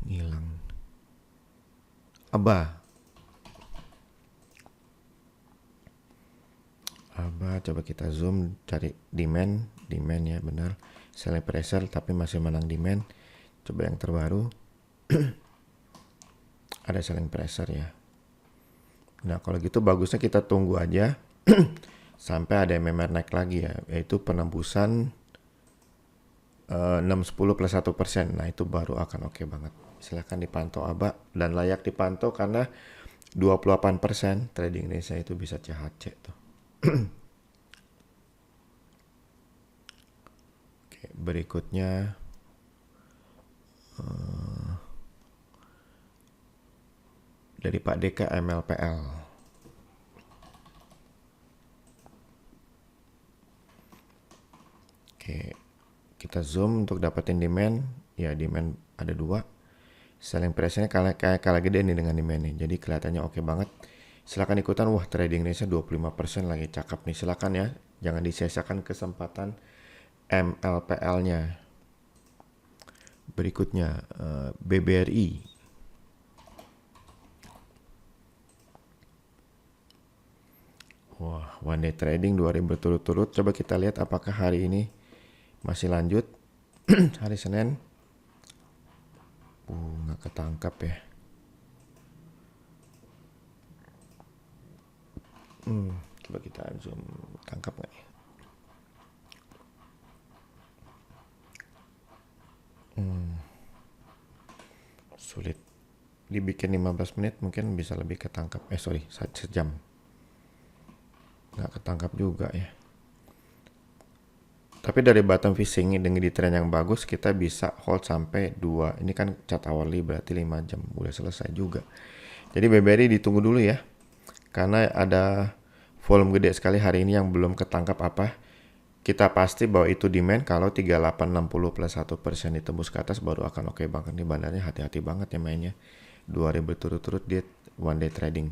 hilang. Aba, coba kita zoom cari demand ya benar. Selling pressure tapi masih menang demand. Coba yang terbaru. Ada selling pressure ya. Nah kalau gitu bagusnya kita tunggu aja sampai ada MMR naik lagi ya, yaitu penembusan 610 plus 1%. Nah itu baru akan oke banget. Silahkan dipantau Aba dan layak dipantau karena 28% trading Indonesia itu bisa CHC tuh. Oke, berikutnya dari Pak DK MLPL. Oke, kita zoom untuk dapetin demand. Ya, demand ada 2. Selling pressure-nya kalah gede nih dengan demand nih. Jadi kelihatannya oke banget. Silakan ikutan. Wah, trading range-nya 25% lagi, cakep nih. Silakan ya. Jangan disia-siakan kesempatan MLPL-nya. Berikutnya BBRI. Wah, one day trading 2000 berturut-turut. Coba kita lihat apakah hari ini masih lanjut. Hari Senin. Nggak ketangkap ya. Coba kita zoom. Tangkap nggak ya? Sulit. Dibikin 15 menit mungkin bisa lebih ketangkap. Sejam. Nggak ketangkap juga ya. Tapi dari bottom fishing dengan di tren yang bagus, kita bisa hold sampai 2. Ini kan chart hourly berarti 5 jam. Udah selesai juga. Jadi BBRI ditunggu dulu ya. Karena ada volume gede sekali hari ini yang belum ketangkap apa. Kita pasti bahwa itu demand. Kalau 3860 plus 1% ditembus ke atas baru akan oke banget. Nih bandarnya hati-hati banget ya mainnya. 2000 berturut-turut dia one day trading.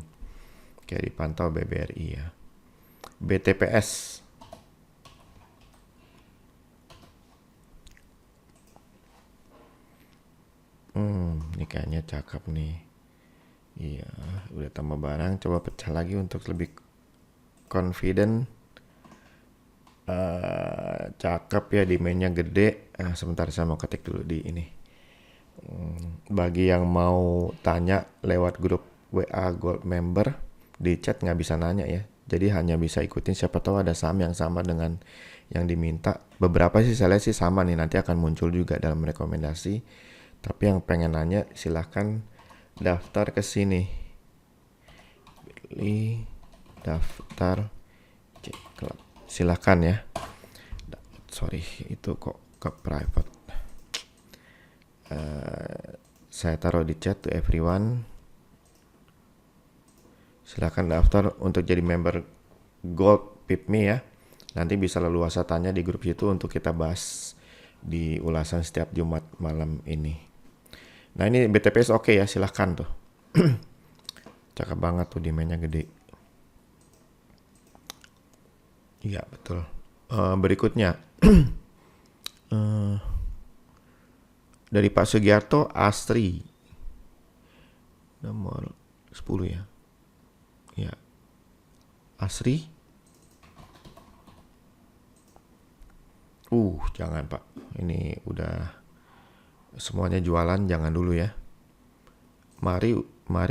Kayak dipantau BBRI ya. BTPS. Ini kayaknya cakep nih. Iya, udah tambah barang. Coba pecah lagi untuk lebih confident. Cakep ya, demand-nya gede. Sebentar saya mau ketik dulu di ini. Bagi yang mau tanya lewat grup WA Gold Member, di chat nggak bisa nanya ya. Jadi hanya bisa ikutin, siapa tahu ada saham yang sama dengan yang diminta. Beberapa sih saya lihat sih sama nih, nanti akan muncul juga dalam rekomendasi. Tapi yang pengen nanya silahkan daftar ke sini. Pilih daftar cek club. Silahkan ya. Sorry, itu kok ke private. Saya taruh di chat to everyone. Silahkan daftar untuk jadi member Gold PIPME ya. Nanti bisa leluasa tanya di grup itu untuk kita bahas di ulasan setiap Jumat malam ini. Nah ini BTPS oke ya, silahkan tuh. Cakep banget tuh, demand-nya gede. Iya betul. Berikutnya dari Pak Sugiarto, Astri nomor 10 ya. Ya, Asri. Jangan Pak. Ini udah semuanya jualan, jangan dulu ya. Mari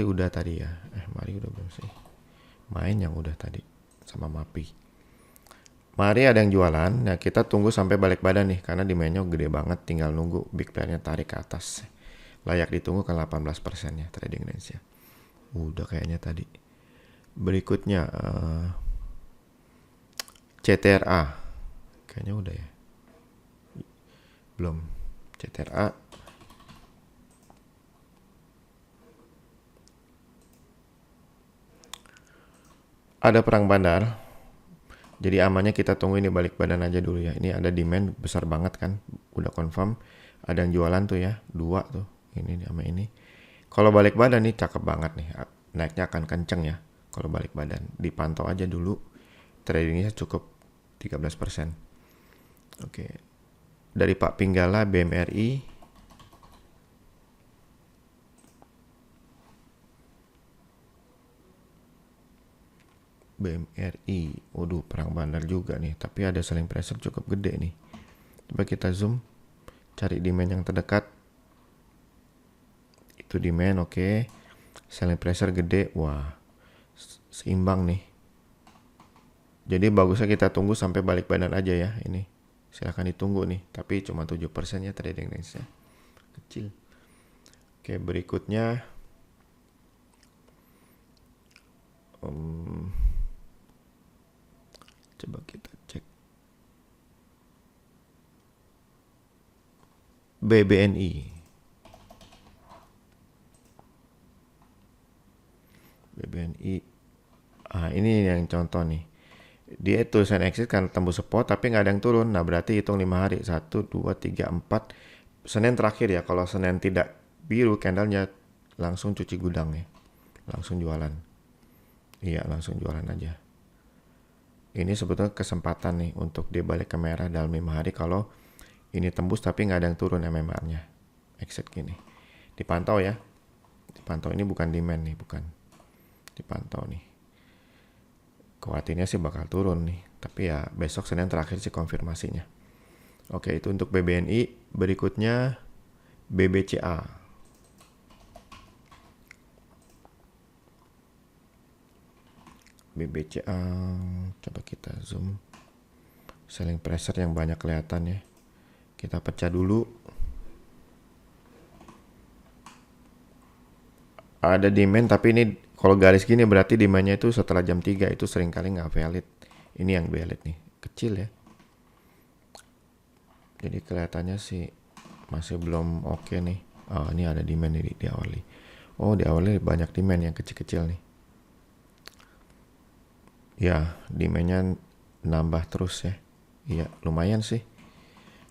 udah tadi ya. Mari udah belum sih? Main yang udah tadi sama Mapi. Mari ada yang jualan. Nah kita tunggu sampai balik badan nih, karena demand-nya gede banget. Tinggal nunggu big player-nya tarik ke atas. Layak ditunggu ke 18% ya trading range-nya. Udah kayaknya tadi. Berikutnya CTRA. Kayaknya udah ya. Belum. CTRA. Ada perang bandar. Jadi amannya kita tunggu ini balik badan aja dulu ya. Ini ada demand besar banget kan. Udah confirm. Ada yang jualan tuh ya. 2 tuh. Ini sama ini. Kalau balik badan nih cakep banget nih. Naiknya akan kenceng ya. Kalau balik badan. Dipantau aja dulu. Tradingnya cukup 13%. Oke. Dari Pak Pinggala BMRI. Waduh, perang bandar juga nih. Tapi ada selling pressure cukup gede nih. Coba kita zoom. Cari demand yang terdekat. Itu demand, oke. Selling pressure gede. Wah, seimbang nih. Jadi bagusnya kita tunggu sampai balik badan aja ya. Ini silahkan ditunggu nih. Tapi cuma 7% ya trading range-nya. Kecil. Oke, berikutnya. Coba kita cek BBNI. BBNI. Ini yang contoh nih. Dia itu sign exit kan tembus support tapi nggak ada yang turun. Nah berarti hitung 5 hari. 1, 2, 3, 4. Senin terakhir ya. Kalau Senin tidak biru candlenya langsung cuci gudang ya. Langsung jualan. Iya langsung jualan aja. Ini sebetulnya kesempatan nih untuk dia balik ke merah dalam 5 hari kalau ini tembus tapi nggak ada yang turun MMR-nya. Exit gini. Dipantau ya. Dipantau, ini bukan demand nih, bukan. Dipantau nih. Khawatirnya sih bakal turun nih. Tapi ya besok Senin terakhir sih konfirmasinya. Oke, itu untuk BBNI. Berikutnya BBCA. BBCA, coba kita zoom. Selling pressure yang banyak kelihatan ya. Kita pecah dulu. Ada demand tapi ini kalau garis gini berarti demandnya itu setelah jam 3 itu seringkali nggak valid. Ini yang valid nih, kecil ya. Jadi kelihatannya sih masih belum oke nih. Oh, ini ada demand nih di awal. Oh, di awalnya banyak demand yang kecil-kecil nih. Ya, demandnya nambah terus ya. Iya, lumayan sih.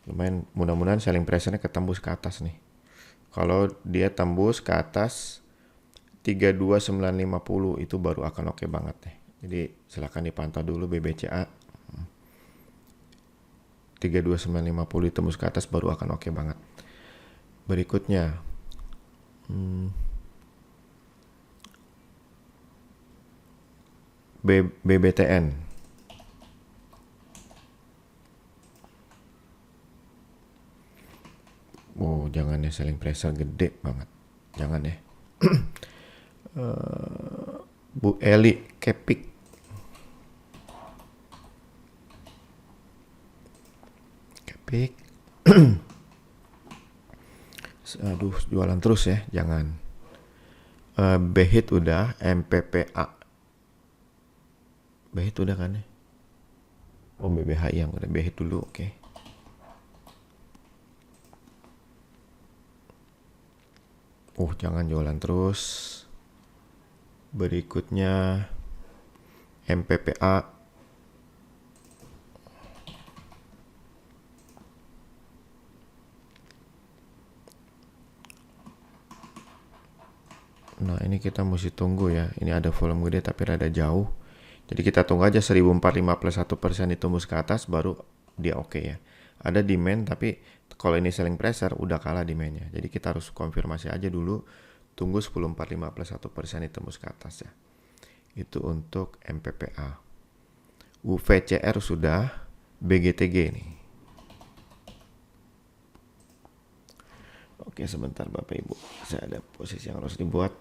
Lumayan, mudah-mudahan selling pressure-nya ketembus ke atas nih. Kalau dia tembus ke atas 32950 itu baru akan oke banget nih. Jadi silakan dipantau dulu BBCA. 32950 tembus ke atas baru akan oke banget. Berikutnya BBTN. Oh, jangan ya, selling pressure gede banget. Jangan ya. Bu Eli Kepik. Kepik. Aduh, jualan terus ya, jangan. Behit udah, MPPA. Behit udah kan ya? Oh, BBH yang udah, Behit dulu, oke. Jangan jualan terus. Berikutnya MPPA. Nah, ini kita mesti tunggu ya. Ini ada volume gede tapi rada jauh. Jadi kita tunggu aja 1405 plus 1% ditembus ke atas baru dia oke ya. Ada demand tapi kalau ini selling pressure udah kalah demandnya. Jadi kita harus konfirmasi aja dulu. Tunggu 10405 plus 1% ditembus ke atas ya. Itu untuk MPPA. UVCR sudah. BGTG nih. Oke, sebentar Bapak Ibu. Saya ada posisi yang harus dibuat.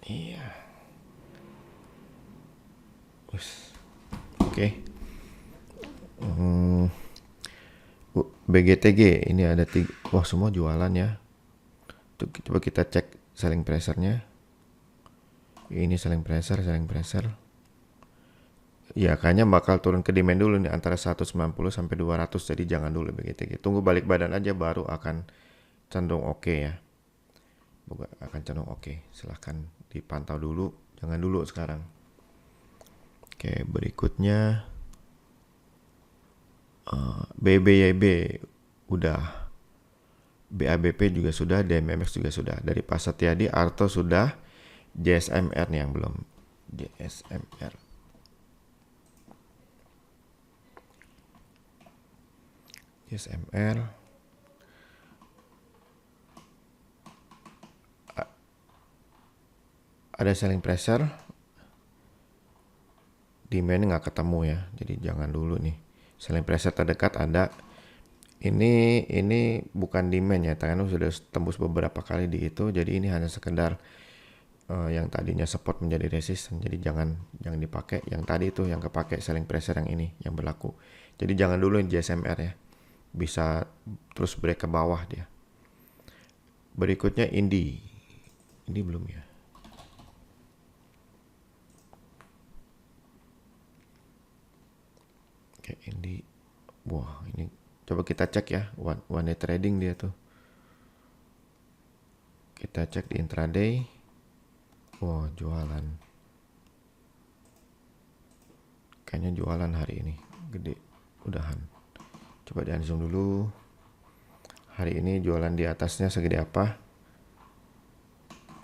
Iya. Oke. BGTG ini ada 3. Wah, semua jualan ya. Coba kita cek selling pressure-nya. Ini selling pressure. Ya, kayaknya bakal turun ke demand dulu nih antara 190 sampai 200. Jadi jangan dulu BGTG. Tunggu balik badan aja baru akan cenderung oke ya. Akan cenderung oke. Silahkan dipantau dulu. Jangan dulu sekarang. Oke, berikutnya BBYB udah, BABP juga sudah, DMMX juga sudah. Dari Pak Satyadi, Arto sudah, JSMR nih yang belum. JSMR. Ada selling pressure, demand nggak ketemu ya, jadi jangan dulu nih. Selling pressure terdekat ada. Ini bukan demand ya, karena sudah tembus beberapa kali di itu, jadi ini hanya sekedar yang tadinya support menjadi resistance. Jadi jangan dipakai. Yang tadi itu yang kepake selling pressure yang ini yang berlaku. Jadi jangan dulu JSMR ya, bisa terus break ke bawah dia. Berikutnya Indi belum ya. Kayak ini. Wah, ini coba kita cek ya, one day trading dia tuh. Kita cek di intraday. Wah, jualan. Kayaknya jualan hari ini. Gede. Udahan. Coba di unzoom dulu. Hari ini jualan di atasnya segede apa?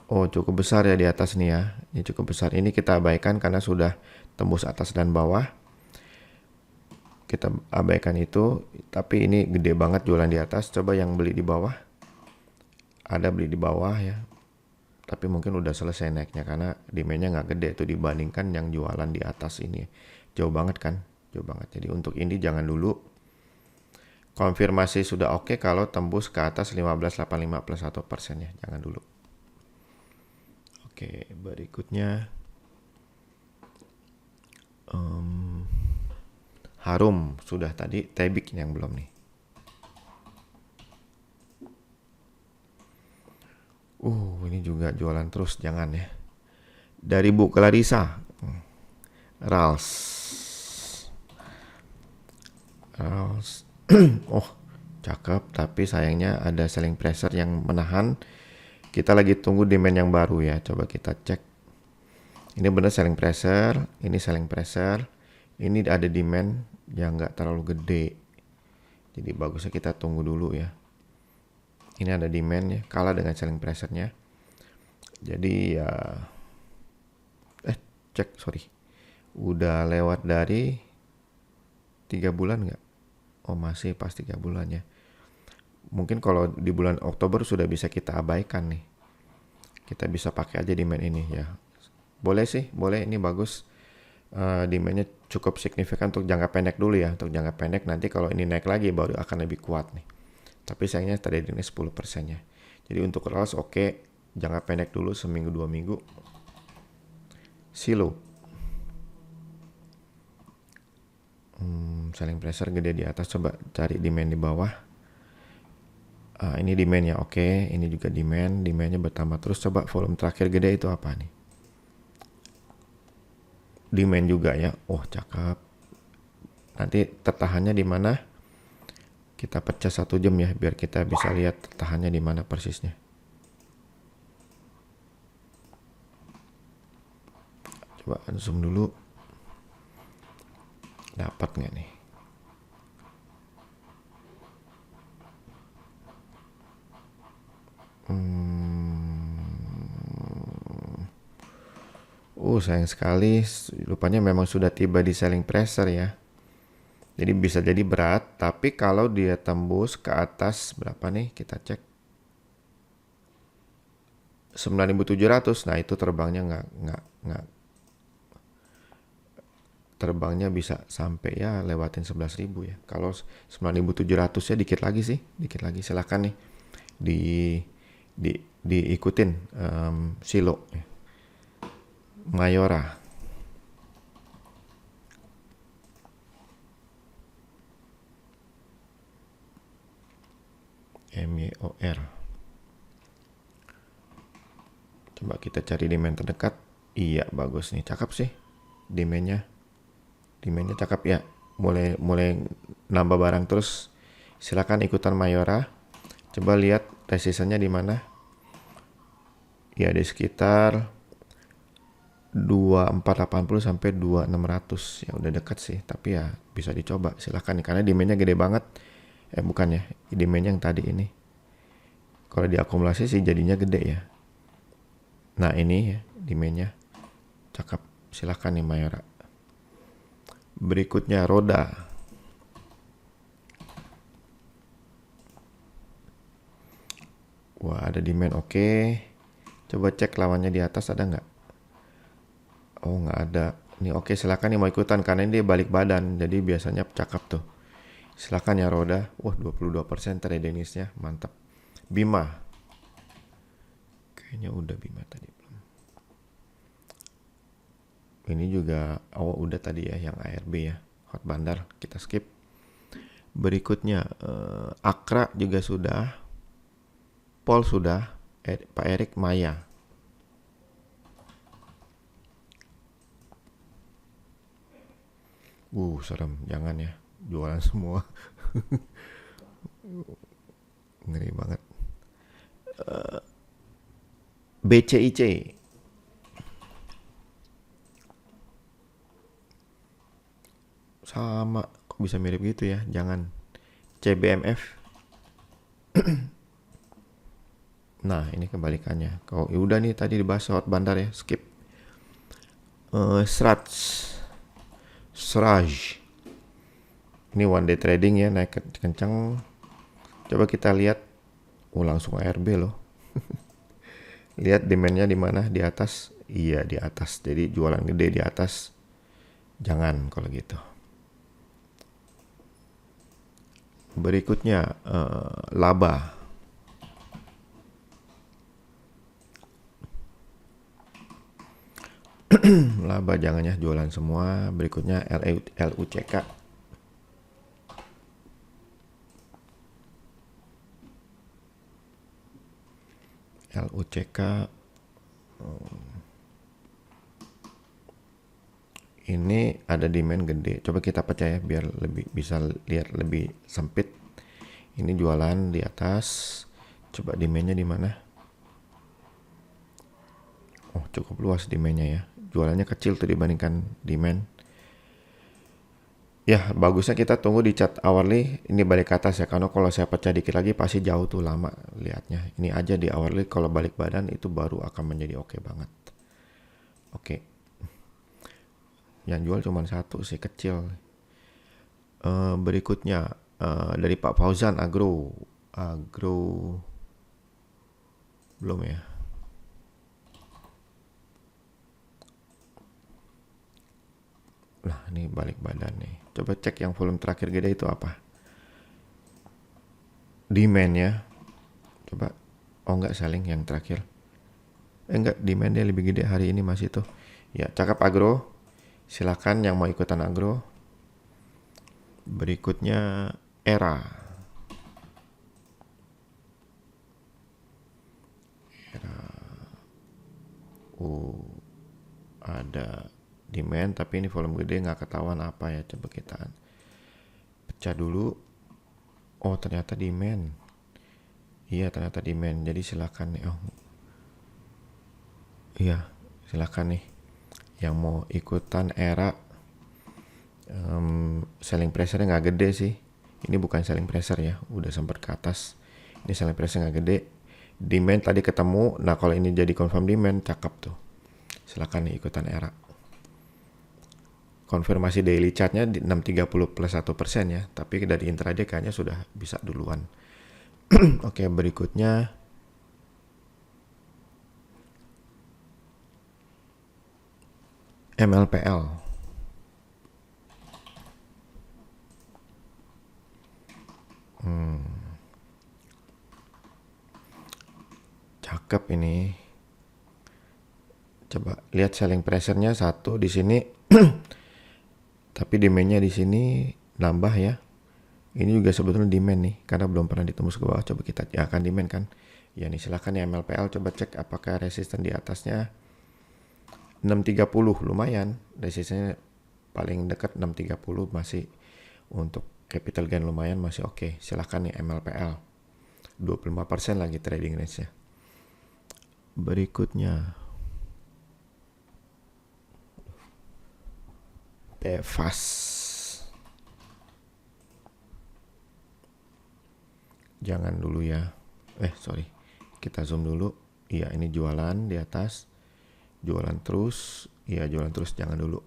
Oh, cukup besar ya di atas nih ya. Ini cukup besar. Ini kita abaikan karena sudah tembus atas dan bawah. Kita abaikan itu. Tapi ini gede banget jualan di atas. Coba yang beli di bawah. Ada beli di bawah ya. Tapi mungkin udah selesai naiknya karena demand-nya nggak gede tuh dibandingkan yang jualan di atas ini. Jauh banget kan? Jauh banget. Jadi untuk ini jangan dulu. Konfirmasi sudah oke kalau tembus ke atas 1585 plus 1% ya. Jangan dulu. Oke, berikutnya Harum sudah tadi, Tebik yang belum nih. Ini juga jualan terus, jangan ya. Dari Bu Clarissa, Rals. Oh, cakep, tapi sayangnya ada selling pressure yang menahan. Kita lagi tunggu demand yang baru ya. Coba kita cek. Ini benar selling pressure, ini selling pressure. Ini ada demand yang nggak terlalu gede. Jadi bagusnya kita tunggu dulu ya. Ini ada demand ya, kalah dengan selling pressure-nya. Jadi ya udah lewat dari 3 bulan nggak? Oh masih pas 3 bulan ya. Mungkin kalau di bulan Oktober sudah bisa kita abaikan nih. Kita bisa pakai aja demand ini ya. Boleh sih, boleh, ini bagus. Demandnya cukup signifikan untuk jangka pendek dulu ya. Untuk jangka pendek nanti kalau ini naik lagi baru akan lebih kuat nih. Tapi sayangnya tadi ini 10% ya. Jadi untuk Rals oke, jangka pendek dulu seminggu 2 minggu. Silo. Selling pressure gede di atas, coba cari demand di bawah. Ini demand ya, oke. Ini juga demandnya bertambah terus. Coba volume terakhir gede itu apa nih? Demand juga ya. Oh, cakep. Nanti tertahannya di mana? Kita pecah 1 jam ya, biar kita bisa lihat tertahannya di mana persisnya. Coba zoom dulu. Dapat nggak nih? Sayang sekali, rupanya memang sudah tiba di selling pressure ya. Jadi bisa jadi berat, tapi kalau dia tembus ke atas berapa nih? Kita cek. 9.700. Nah, itu terbangnya nggak terbangnya bisa sampai ya lewatin 11.000 ya. Kalau 9.700 ya dikit lagi sih, dikit lagi. Silakan nih diikutin Silo ya. Mayora. MYOR. Coba kita cari demand terdekat. Iya, bagus nih, cakep sih demandnya cakep ya. Mulai nambah barang terus. Silakan ikutan Mayora. Coba lihat resistannya di mana. Ya di sekitar 2480 sampai 2600 ya, udah dekat sih, tapi ya bisa dicoba, silakan nih karena demandnya gede banget. Bukan ya, demandnya yang tadi ini kalau diakumulasi sih jadinya gede ya. Nah ini ya demandnya cakep, silakan nih Mayora. Berikutnya Roda. Wah ada demand, oke. Coba cek lawannya di atas ada nggak? Oh nggak ada. Ini oke, silakan nih mau ikutan karena ini dia balik badan, jadi biasanya cakep tuh. Silakan ya Roda. Wah 22% tradingnya, mantap. Bima. Kayaknya udah Bima tadi belum. Ini juga udah tadi ya yang ARB ya, Hot Bandar, kita skip. Berikutnya Akra juga sudah. Paul sudah. Pak Erik Maya. Serem, jangan ya, jualan semua. Ngeri banget. BCIC. Sama, kok bisa mirip gitu ya? Jangan. CBMF. Nah, ini kebalikannya. Kalau udah nih tadi dibahas lewat bandar ya, skip. Sraj. Ini one day trading ya, naik kencang. Coba kita lihat. Langsung ARB loh. Lihat demandnya di mana? Di atas. Iya, di atas. Jadi jualan gede di atas. Jangan kalau gitu. Berikutnya laba. Laba jangan ya, jualan semua. Berikutnya LUCK. Ini ada demand gede. Coba kita pecah ya biar lebih bisa lihat lebih sempit. Ini jualan di atas. Coba demandnya di mana? Cukup luas demandnya ya. Jualannya kecil tuh dibandingkan demand. Ya, bagusnya kita tunggu di chart hourly. Ini balik ke atas ya, karena kalau saya pecah dikit lagi pasti jauh tuh lama lihatnya. Ini aja di hourly, kalau balik badan itu baru akan menjadi oke banget. Oke. Yang jual cuma satu sih, kecil. Berikutnya dari Pak Fauzan, Agro belum ya. Nah, ini balik badan nih. Coba cek yang volume terakhir gede itu apa? Demand ya. Coba. Enggak, selling yang terakhir. Enggak, demand dia lebih gede hari ini masih tuh. Ya, cakep Agro. Silakan yang mau ikutan Agro. Berikutnya Era. Ada demand tapi ini volume gede, nggak ketahuan apa ya. Coba kita pecah dulu. Ternyata demand. Iya, ternyata demand. Jadi silakan nih. Iya, silakan nih yang mau ikutan Era. Selling pressure-nya nggak gede sih. Ini bukan selling pressure ya, udah sempat ke atas. Ini selling pressure nggak gede. Demand tadi ketemu. Nah, kalau ini jadi confirm demand, cakep tuh. Silakan nih ikutan Era. Konfirmasi daily chartnya di 630 plus 1% ya. Tapi dari intraday kayaknya sudah bisa duluan. Oke, berikutnya MLPL. Cakep ini. Coba lihat selling pressure-nya satu di sini. Tapi demand-nya di sini nambah ya. Ini juga sebetulnya demand nih, karena belum pernah ditembus ke bawah. Coba kita akan demand kan. Ya nih, silakan ya MLPL, coba cek apakah resisten di atasnya 630 lumayan. Resistennya paling dekat 630 masih untuk capital gain lumayan, masih oke. Silakan nih MLPL. 25% lagi trading range-nya. Berikutnya Tefas. Jangan dulu ya. Sorry. Kita zoom dulu. Iya, ini jualan di atas. Jualan terus. Iya, jualan terus. Jangan dulu.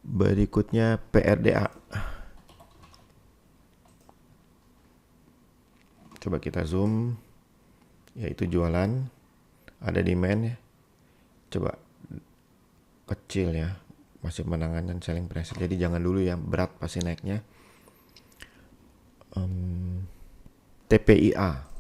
Berikutnya PRDA. Coba kita zoom. Ya, itu jualan. Ada demand ya. Coba. Kecil ya. Masih menangankan selling pressure. Jadi jangan dulu ya, berat pasti naiknya. TPIA.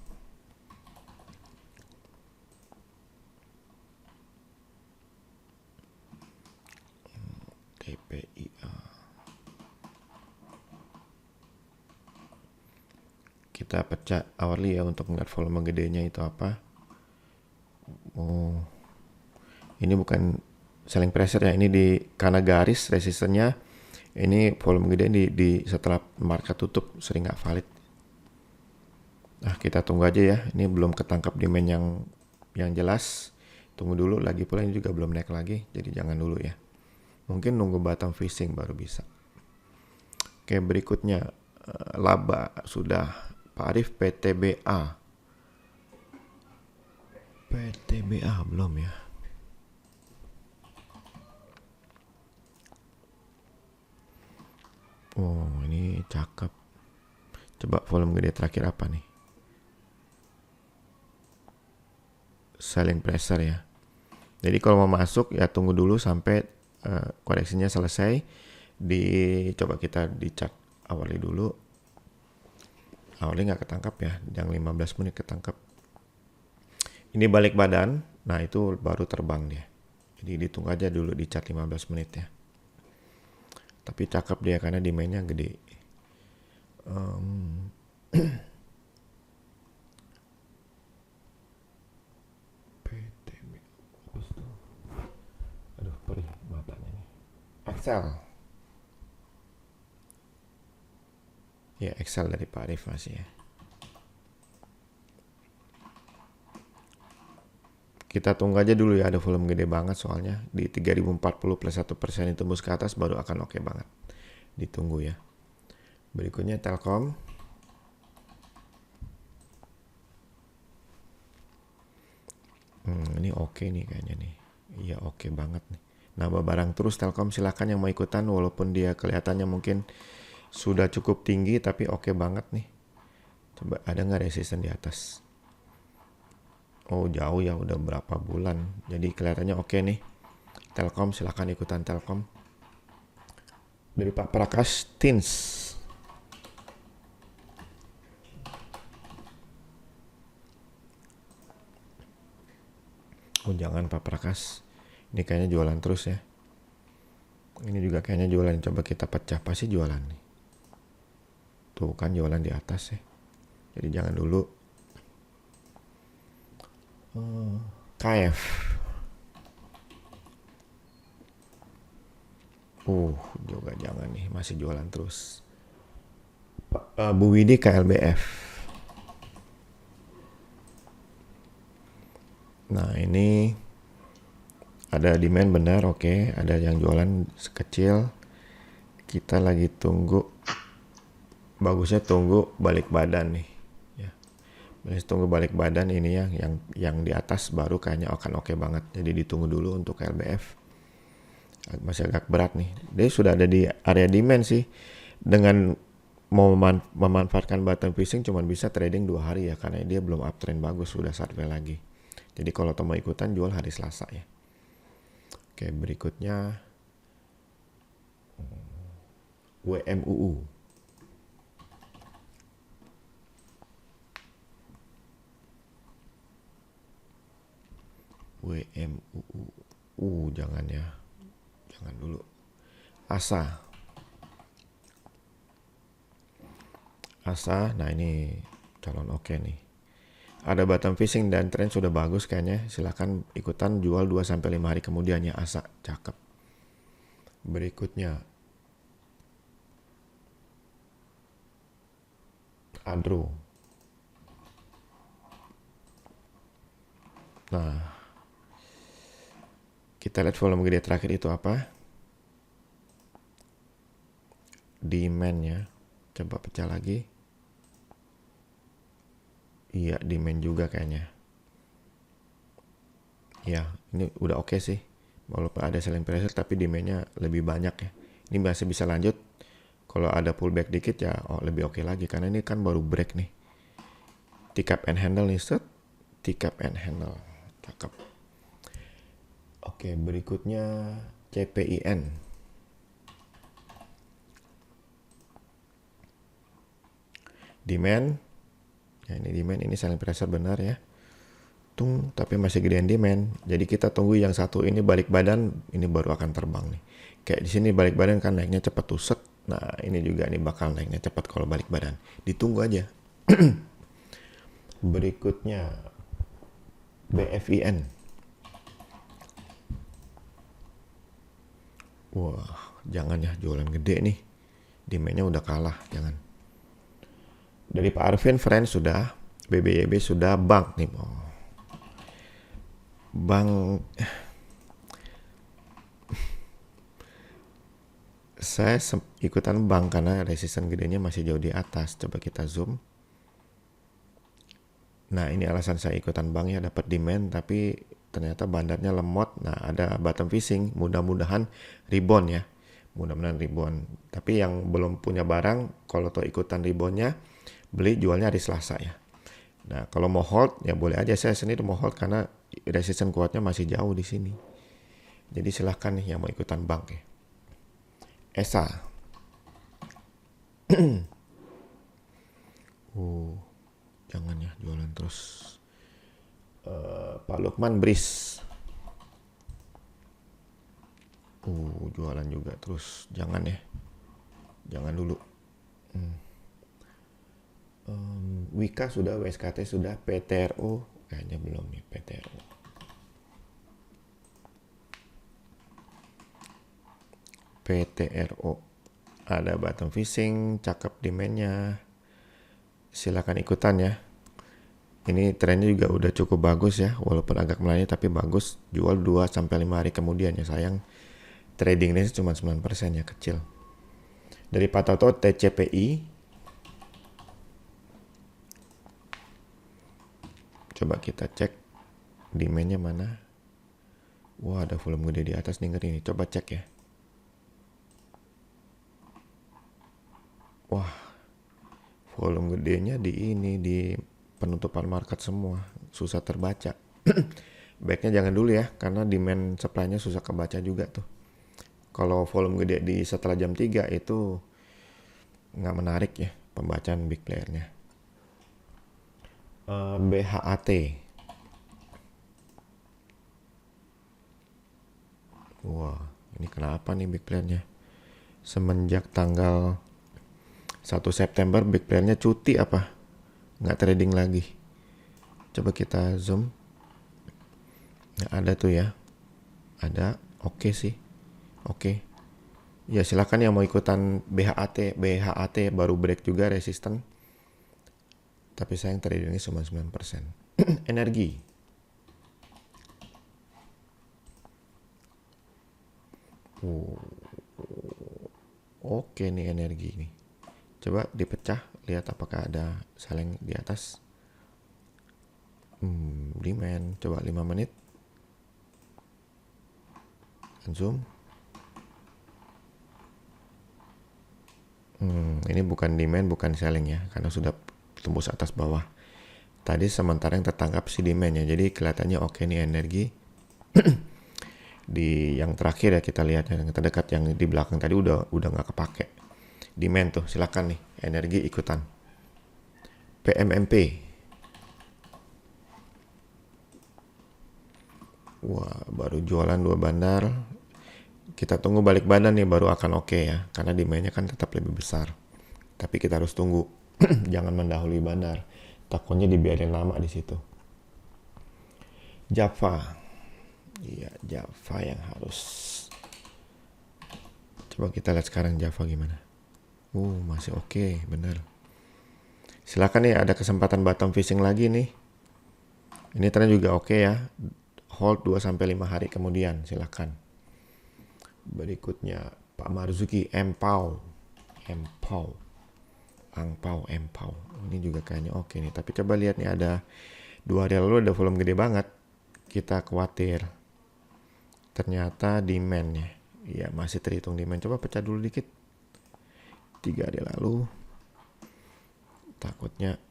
Kita pecah hourly ya untuk melihat volume gedenya itu apa. Ini bukan selling pressure ya, ini karena garis resistennya Ini volume gede di setelah market tutup sering nggak valid. Nah, kita tunggu aja ya. Ini belum ketangkap demand yang jelas. Tunggu dulu, lagi pula ini juga belum naik lagi, jadi jangan dulu ya. Mungkin nunggu bottom fishing baru bisa. Oke, berikutnya laba sudah. Pak Arif PTBA. PTBA belum ya. Oh, ini cakep. Coba volume gede terakhir apa nih? Selling pressure ya. Jadi kalau mau masuk ya tunggu dulu sampai koreksinya selesai. Coba kita di chart awali dulu. Awalnya nggak ketangkap ya, yang 15 menit ketangkap. Ini balik badan, nah itu baru terbang dia. Jadi ditunggu aja dulu di chart 15 menit ya. Tapi cakep dia karena demand-nya gede. PTB. Aduh, perih matanya nih. Excel. Ya, Excel dari Pak Arif masih ya. Kita tunggu aja dulu ya, ada volume gede banget soalnya. Di 3040 plus 1% itu tembus ke atas baru akan oke banget. Ditunggu ya. Berikutnya Telkom. Ini oke nih kayaknya nih. Iya oke banget nih. Nambah barang terus Telkom, silahkan yang mau ikutan walaupun dia kelihatannya mungkin sudah cukup tinggi tapi oke banget nih. Coba ada nggak resisten di atas? Oh jauh ya, udah berapa bulan. Jadi kelihatannya oke nih. Telkom silahkan ikutan Telkom. Dari Pak Prakash Tins. Oh jangan Pak Prakash. Ini kayaknya jualan terus ya. Ini juga kayaknya jualan. Coba kita pecah, pasti jualan nih. Tuh kan jualan di atas ya. Jadi jangan dulu. KF. Juga jangan nih, masih jualan terus. Bu Widi KLBF. Nah ini ada demand benar, oke. Ada yang jualan sekecil. Kita lagi tunggu. Bagusnya tunggu balik badan nih. Ya. Tunggu balik badan ini yang di atas baru kayaknya akan oke banget. Jadi ditunggu dulu untuk KLBF. Masih agak berat nih. Dia sudah ada di area demand sih. Dengan mau memanfaatkan bottom fishing cuma bisa trading 2 hari ya, karena dia belum uptrend bagus, sudah survey lagi. Jadi kalau mau ikutan jual hari Selasa ya. Oke, berikutnya WMUU. WMUU. Jangan ya. Jangan dulu. ASA. Nah ini calon oke nih. Ada bottom fishing dan trend sudah bagus kayaknya. Silahkan ikutan jual 2-5 hari kemudian ya ASA. Cakep. Berikutnya. Adro. Nah. Kita lihat volume gede terakhir itu apa. Demand-nya. Coba pecah lagi. Iya, demand juga kayaknya. Ya, ini udah oke sih. Walaupun ada selling pressure, tapi demand-nya lebih banyak ya. Ini masih bisa lanjut. Kalau ada pullback dikit ya lebih oke lagi. Karena ini kan baru break nih. T-cap and handle nih, set. T-cap and handle. Cakep. Oke, berikutnya CPIN. Demand. Ya, ini demand, ini selling pressure benar ya. Tapi masih gedean demand. Jadi kita tunggu yang satu ini balik badan, ini baru akan terbang nih. Kayak di sini balik badan kan naiknya cepat tuh set. Nah, ini juga nih bakal naiknya cepat kalau balik badan. Ditunggu aja. Berikutnya BFIN. Wah, jangan ya jualan gede nih. Demand-nya udah kalah, jangan. Dari Pak Arvin, Friends sudah, BBYB sudah, bank nih. Bank, saya ikutan bank karena resisten gedenya masih jauh di atas. Coba kita zoom. Nah, ini alasan saya ikutan bank ya, dapat demand tapi ternyata bandarnya lemot. Nah, ada bottom fishing, mudah-mudahan rebound ya. Mudah-mudahan rebound. Tapi yang belum punya barang, kalau tuh ikutan reboundnya, beli jualnya hari Selasa ya. Nah, kalau mau hold ya boleh aja, saya sendiri mau hold karena resisten kuatnya masih jauh di sini. Jadi silahkan nih yang mau ikutan bank ya. ESA. Jangan ya jualan terus. Pak Lukman, Bris. Jualan juga terus. Jangan ya. Jangan dulu. Wika sudah, WSKT sudah, PTRO kayaknya belum nih PTRO. PTRO ada bottom fishing, cakep demand-nya. Silakan ikutan ya. Ini trennya juga udah cukup bagus ya, walaupun agak melayani tapi bagus. Jual 2-5 hari kemudian ya, sayang trading range cuma 9% ya, kecil. Dari Pak Toto, TCPI. Coba kita cek demand-nya mana. Wah, ada volume gede di atas nih, ngeri nih. Coba cek ya. Wah, volume gedenya di ini, di penutupan market semua. Susah terbaca. Baiknya jangan dulu ya, karena demand supply-nya susah kebaca juga tuh. Kalau volume gede di setelah jam 3 itu nggak menarik ya pembacaan big player-nya. BHAT. Wah, ini kenapa nih big player-nya? Semenjak tanggal 1 September big player-nya cuti apa? Nggak trading lagi. Coba kita zoom. Nggak ada tuh ya. Ada, oke sih. Oke. Ya silakan yang mau ikutan BHAT. BHAT baru break juga resisten. Tapi sayang tradingnya cuma 9%. Energi. Oke nih energi nih. Coba dipecah, lihat apakah ada saling di atas. Demand, coba 5 menit. Zoom. Ini bukan demand, bukan selling ya, karena sudah tembus atas bawah. Tadi sementara yang tertangkap si demand-nya, jadi kelihatannya oke nih energi. Di yang terakhir ya kita lihat yang terdekat, yang di belakang tadi udah nggak kepake. Demand tuh, silakan nih energi ikutan. PMMP. Wah, baru jualan 2 bandar. Kita tunggu balik badan nih baru akan oke ya, karena demand-nya kan tetap lebih besar. Tapi kita harus tunggu. Jangan mendahului bandar. Takutnya dibiarin lama di situ. Java. Iya, Java yang harus. Coba kita lihat sekarang Java gimana. Masih oke, bener. Silakan nih, ada kesempatan bottom fishing lagi nih. Ini tren juga oke ya. Hold 2-5 hari kemudian, silakan. Berikutnya Pak Marzuki, Empau. Empau. Ini juga kayaknya oke nih. Tapi coba lihat nih, ada 2 hari lalu ada volume gede banget. Kita khawatir. Ternyata demand-nya. Ya masih terhitung demand. Coba pecah dulu dikit. 3 hari lalu. Takutnya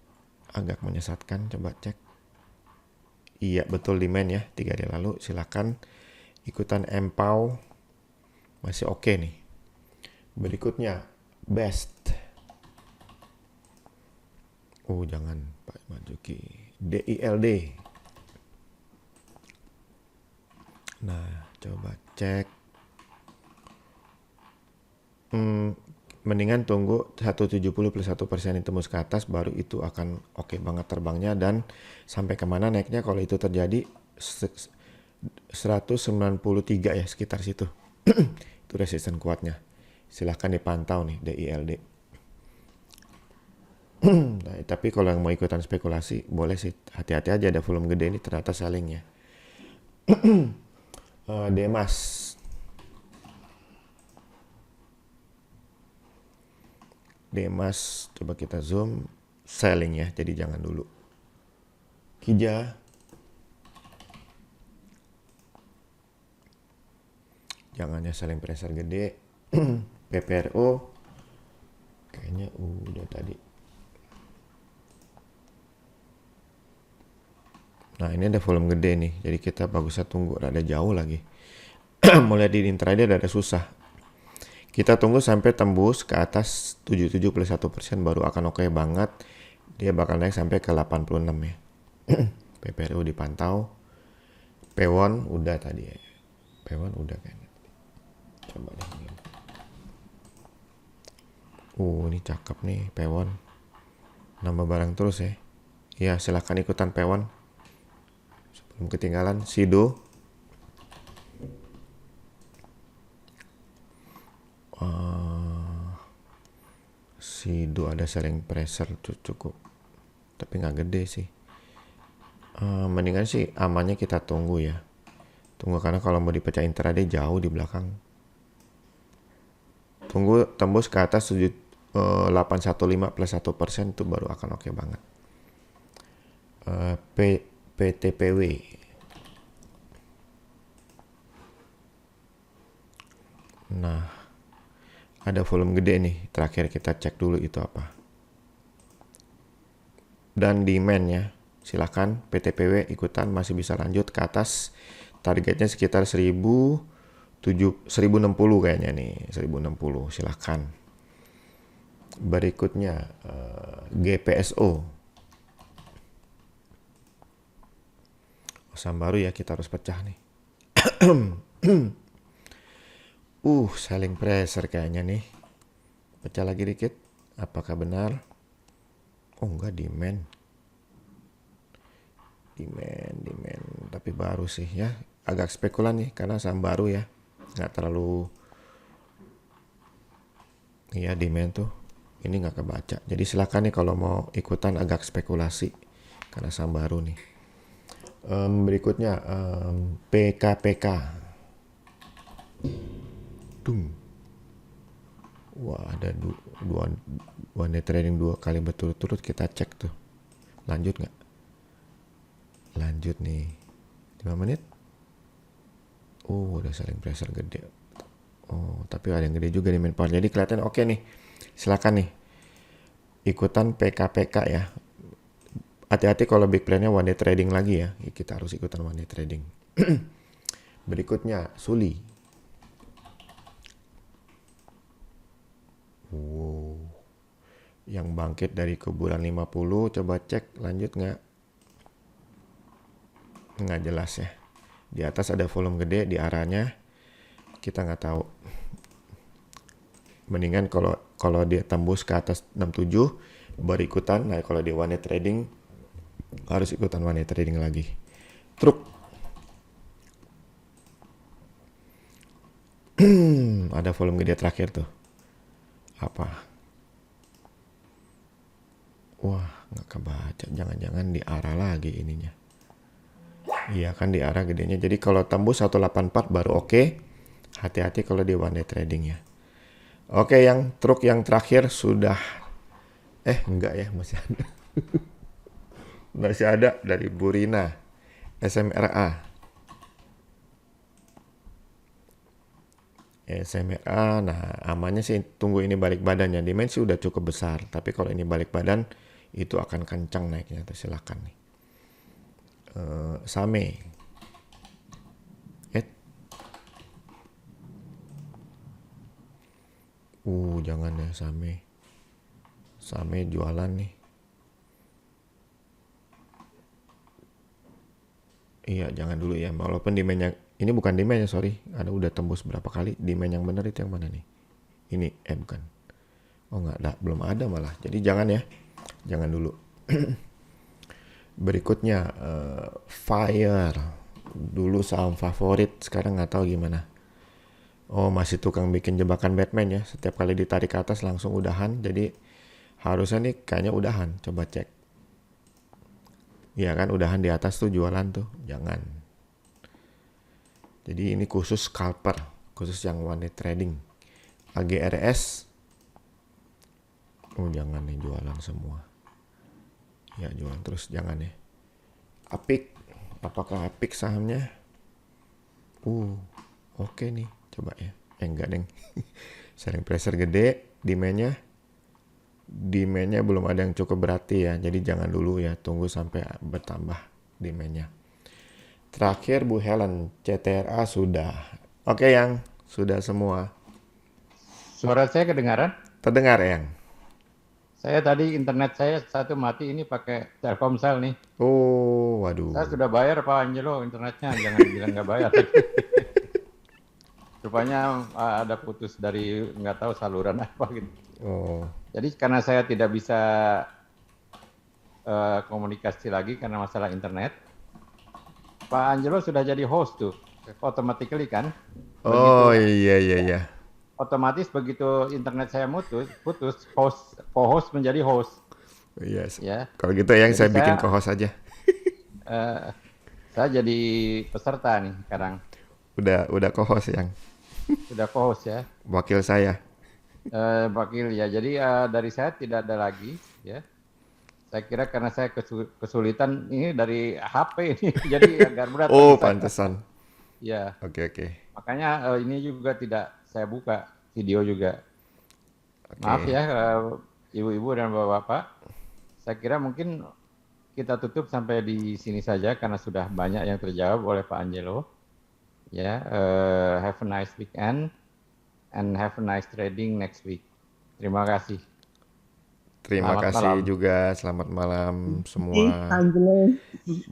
agak menyesatkan. Coba cek. Iya betul demand ya. 3 hari lalu. Silakan ikutan Empau. Masih oke nih. Berikutnya Best. Jangan Pak Marzuki. DILD. Nah, coba cek. Mendingan tunggu 170 plus 1% yang tembus ke atas, baru itu akan oke banget terbangnya. Dan sampai kemana naiknya kalau itu terjadi 193 ya, sekitar situ. Itu resisten kuatnya. Silahkan dipantau nih DILD. Nah, tapi kalau yang mau ikutan spekulasi boleh sih, hati-hati aja, ada volume gede ini ternyata sellingnya. Demas. Demas coba kita zoom, selling ya, jadi jangan dulu. Kija. Jangannya selling pressure gede. PPRO kayaknya udah tadi. Nah, ini ada volume gede nih, jadi kita bagusnya tunggu rada jauh lagi. Mulai di intraday rada susah. Kita tunggu sampai tembus ke atas 77 plus 1% baru akan oke banget. Dia bakal naik sampai ke 86 ya. PPRO dipantau. P1 udah tadi ya. P1 udah kayaknya. Coba deh. Ini cakep nih P1. Nambah barang terus ya. Ya, silahkan ikutan P1. Sebelum ketinggalan Sido. Sido ada selling pressure cukup. Tapi nggak gede sih. Mendingan sih amannya kita tunggu ya. Tunggu karena kalau mau dipecah intraday jauh di belakang. Tunggu tembus ke atas 815 plus 1% itu baru akan oke banget. PTPW. Nah, ada volume gede nih. Terakhir kita cek dulu itu apa. Dan demand ya. Silakan PTPW ikutan, masih bisa lanjut ke atas. Targetnya sekitar 1060 kayaknya nih, 1060. Silakan. Berikutnya GPSO. Saham baru ya, kita harus pecah nih. Selling pressure kayaknya nih. Pecah lagi dikit. Apakah benar? Oh enggak, demand. Tapi baru sih ya. Agak spekulan nih karena saham baru ya. Nggak terlalu. Iya, demand tuh. Ini nggak kebaca. Jadi silakan nih kalau mau ikutan agak spekulasi. Karena saham baru nih. Berikutnya PKPK. Wah, ada dua day trading 2 kali berturut-turut, kita cek tuh. Lanjut nggak? Lanjut nih. 5 menit. Udah selling pressure gede. Tapi ada yang gede juga di main power. Jadi kelihatan oke nih. Silakan nih. Ikutan PKPK ya. Hati-hati kalau big plan-nya one day trading lagi ya. Kita harus ikutan one day trading. Berikutnya Suli. Yang bangkit dari kuburan 50, coba cek lanjut nggak? Nggak jelas ya. Di atas ada volume gede, di arahnya kita nggak tahu. Mendingan kalau dia tembus ke atas 67 baru ikutan. Nah, kalau di one day trading harus ikutan one day trading lagi. Truk. Ada volume gede terakhir tuh. Apa? Wah, nggak kebaca. Jangan-jangan di arah lagi ininya. Iya kan, di arah gedenya. Jadi kalau tembus 184 baru oke. Hati-hati kalau di one day trading ya. Oke, yang truk yang terakhir sudah. Enggak ya, masih ada. Masih ada dari Burina. SMRA. Nah amannya sih tunggu ini balik badannya. Dimensi udah cukup besar. Tapi kalau ini balik badan, itu akan kencang naiknya. Silakan nih. Same. Jangan ya Same. Same jualan nih. Iya, jangan dulu ya. Walaupun demand-nya ini bukan demand-nya, sorry. Ada udah tembus berapa kali. Demand yang benar itu yang mana nih? Ini bukan. Enggak, belum ada malah. Jadi jangan ya. Jangan dulu. Berikutnya Fire. Dulu saham favorit, sekarang nggak tahu gimana. Oh, masih tukang bikin jebakan Batman ya. Setiap kali ditarik ke atas langsung udahan. Jadi harusnya nih kayaknya udahan. Coba cek. Iya kan, udahan di atas tuh jualan tuh. Jangan. Jadi ini khusus scalper. Khusus yang one day trading. AGRS. Oh, jangan nih jualan semua. Ya, jualan terus. Jangan ya. Apik. Apakah Apik sahamnya? Oke nih. Coba ya. Enggak, deng. Selling pressure gede, demand-nya belum ada yang cukup berarti ya. Jadi jangan dulu ya, tunggu sampai bertambah demand-nya. Terakhir Bu Helen, CTRA sudah. Oke, yang sudah semua.
Suara saya kedengaran?
Terdengar, yang.
Saya tadi internet saya satu mati, ini pakai Telkomsel nih.
Oh, waduh.
Saya sudah bayar Pak Angelo internetnya, jangan bilang nggak bayar. Rupanya ada putus dari nggak tahu saluran apa gitu.
Oh,
Jadi karena saya tidak bisa komunikasi lagi karena masalah internet, Pak Angelo sudah jadi host tuh, automatically kan?
oh iya.
Otomatis begitu internet saya putus, co-host menjadi host.
Yes.
Ya.
Kalau gitu yang
Jadi
saya bikin
saya-
co-host aja.
Saya jadi peserta nih sekarang,
Udah co-host yang.
sudah co-host ya.
Wakil saya.
Wakil ya, jadi dari saya tidak ada lagi ya. Saya kira karena saya kesulitan ini dari HP ini, jadi agak berat.
Oh,
bagi saya.
pantesan.
Ya,
Oke.
makanya ini juga tidak saya buka video juga.
Oke.
Maaf ya ibu-ibu dan bapak-bapak. Saya kira mungkin kita tutup sampai di sini saja karena sudah banyak yang terjawab oleh Pak Angelo. Ya, have a nice weekend and have a nice trading next week. Terima kasih.
Terima
Selamat
kasih
malam.
juga. Selamat malam
Ih,
semua.
Angelo.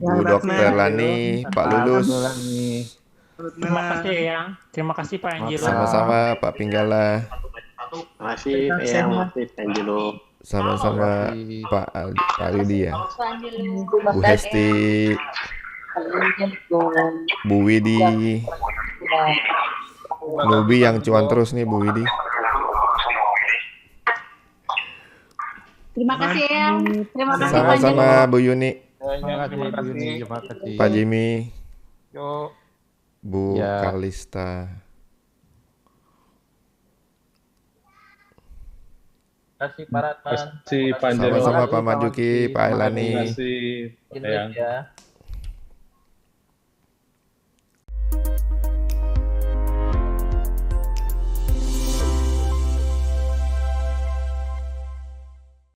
Bu Dokter Lani, Pak Lulus.
Terima kasih Eyang. Terima kasih Pak Angelo.
Sama-sama Pak Pinggala.
Makasih Eyang, makasih Angelo.
Sama-sama
Terima kasih.
Pak Yudi ya. Bu Hesti, Bu Widi, Nubi yang cuan terus nih Bu Widi.
Terima kasih Eyang. Terima kasih Pak Angelo.
Sama-sama Bu Yuni,
Terima kasih Bu Yuni, terima kasih.
Pak Jimmy,
Yo.
Bu
Ya.
Kalista.
Terima kasih Pak Ratman.
Terima kasih Pak Angelo.
Sama-sama Pak
Terima
Majuki,
kasih.
Pak
Terima
Ailani.
Terima kasih Pak Eyang.
Ya.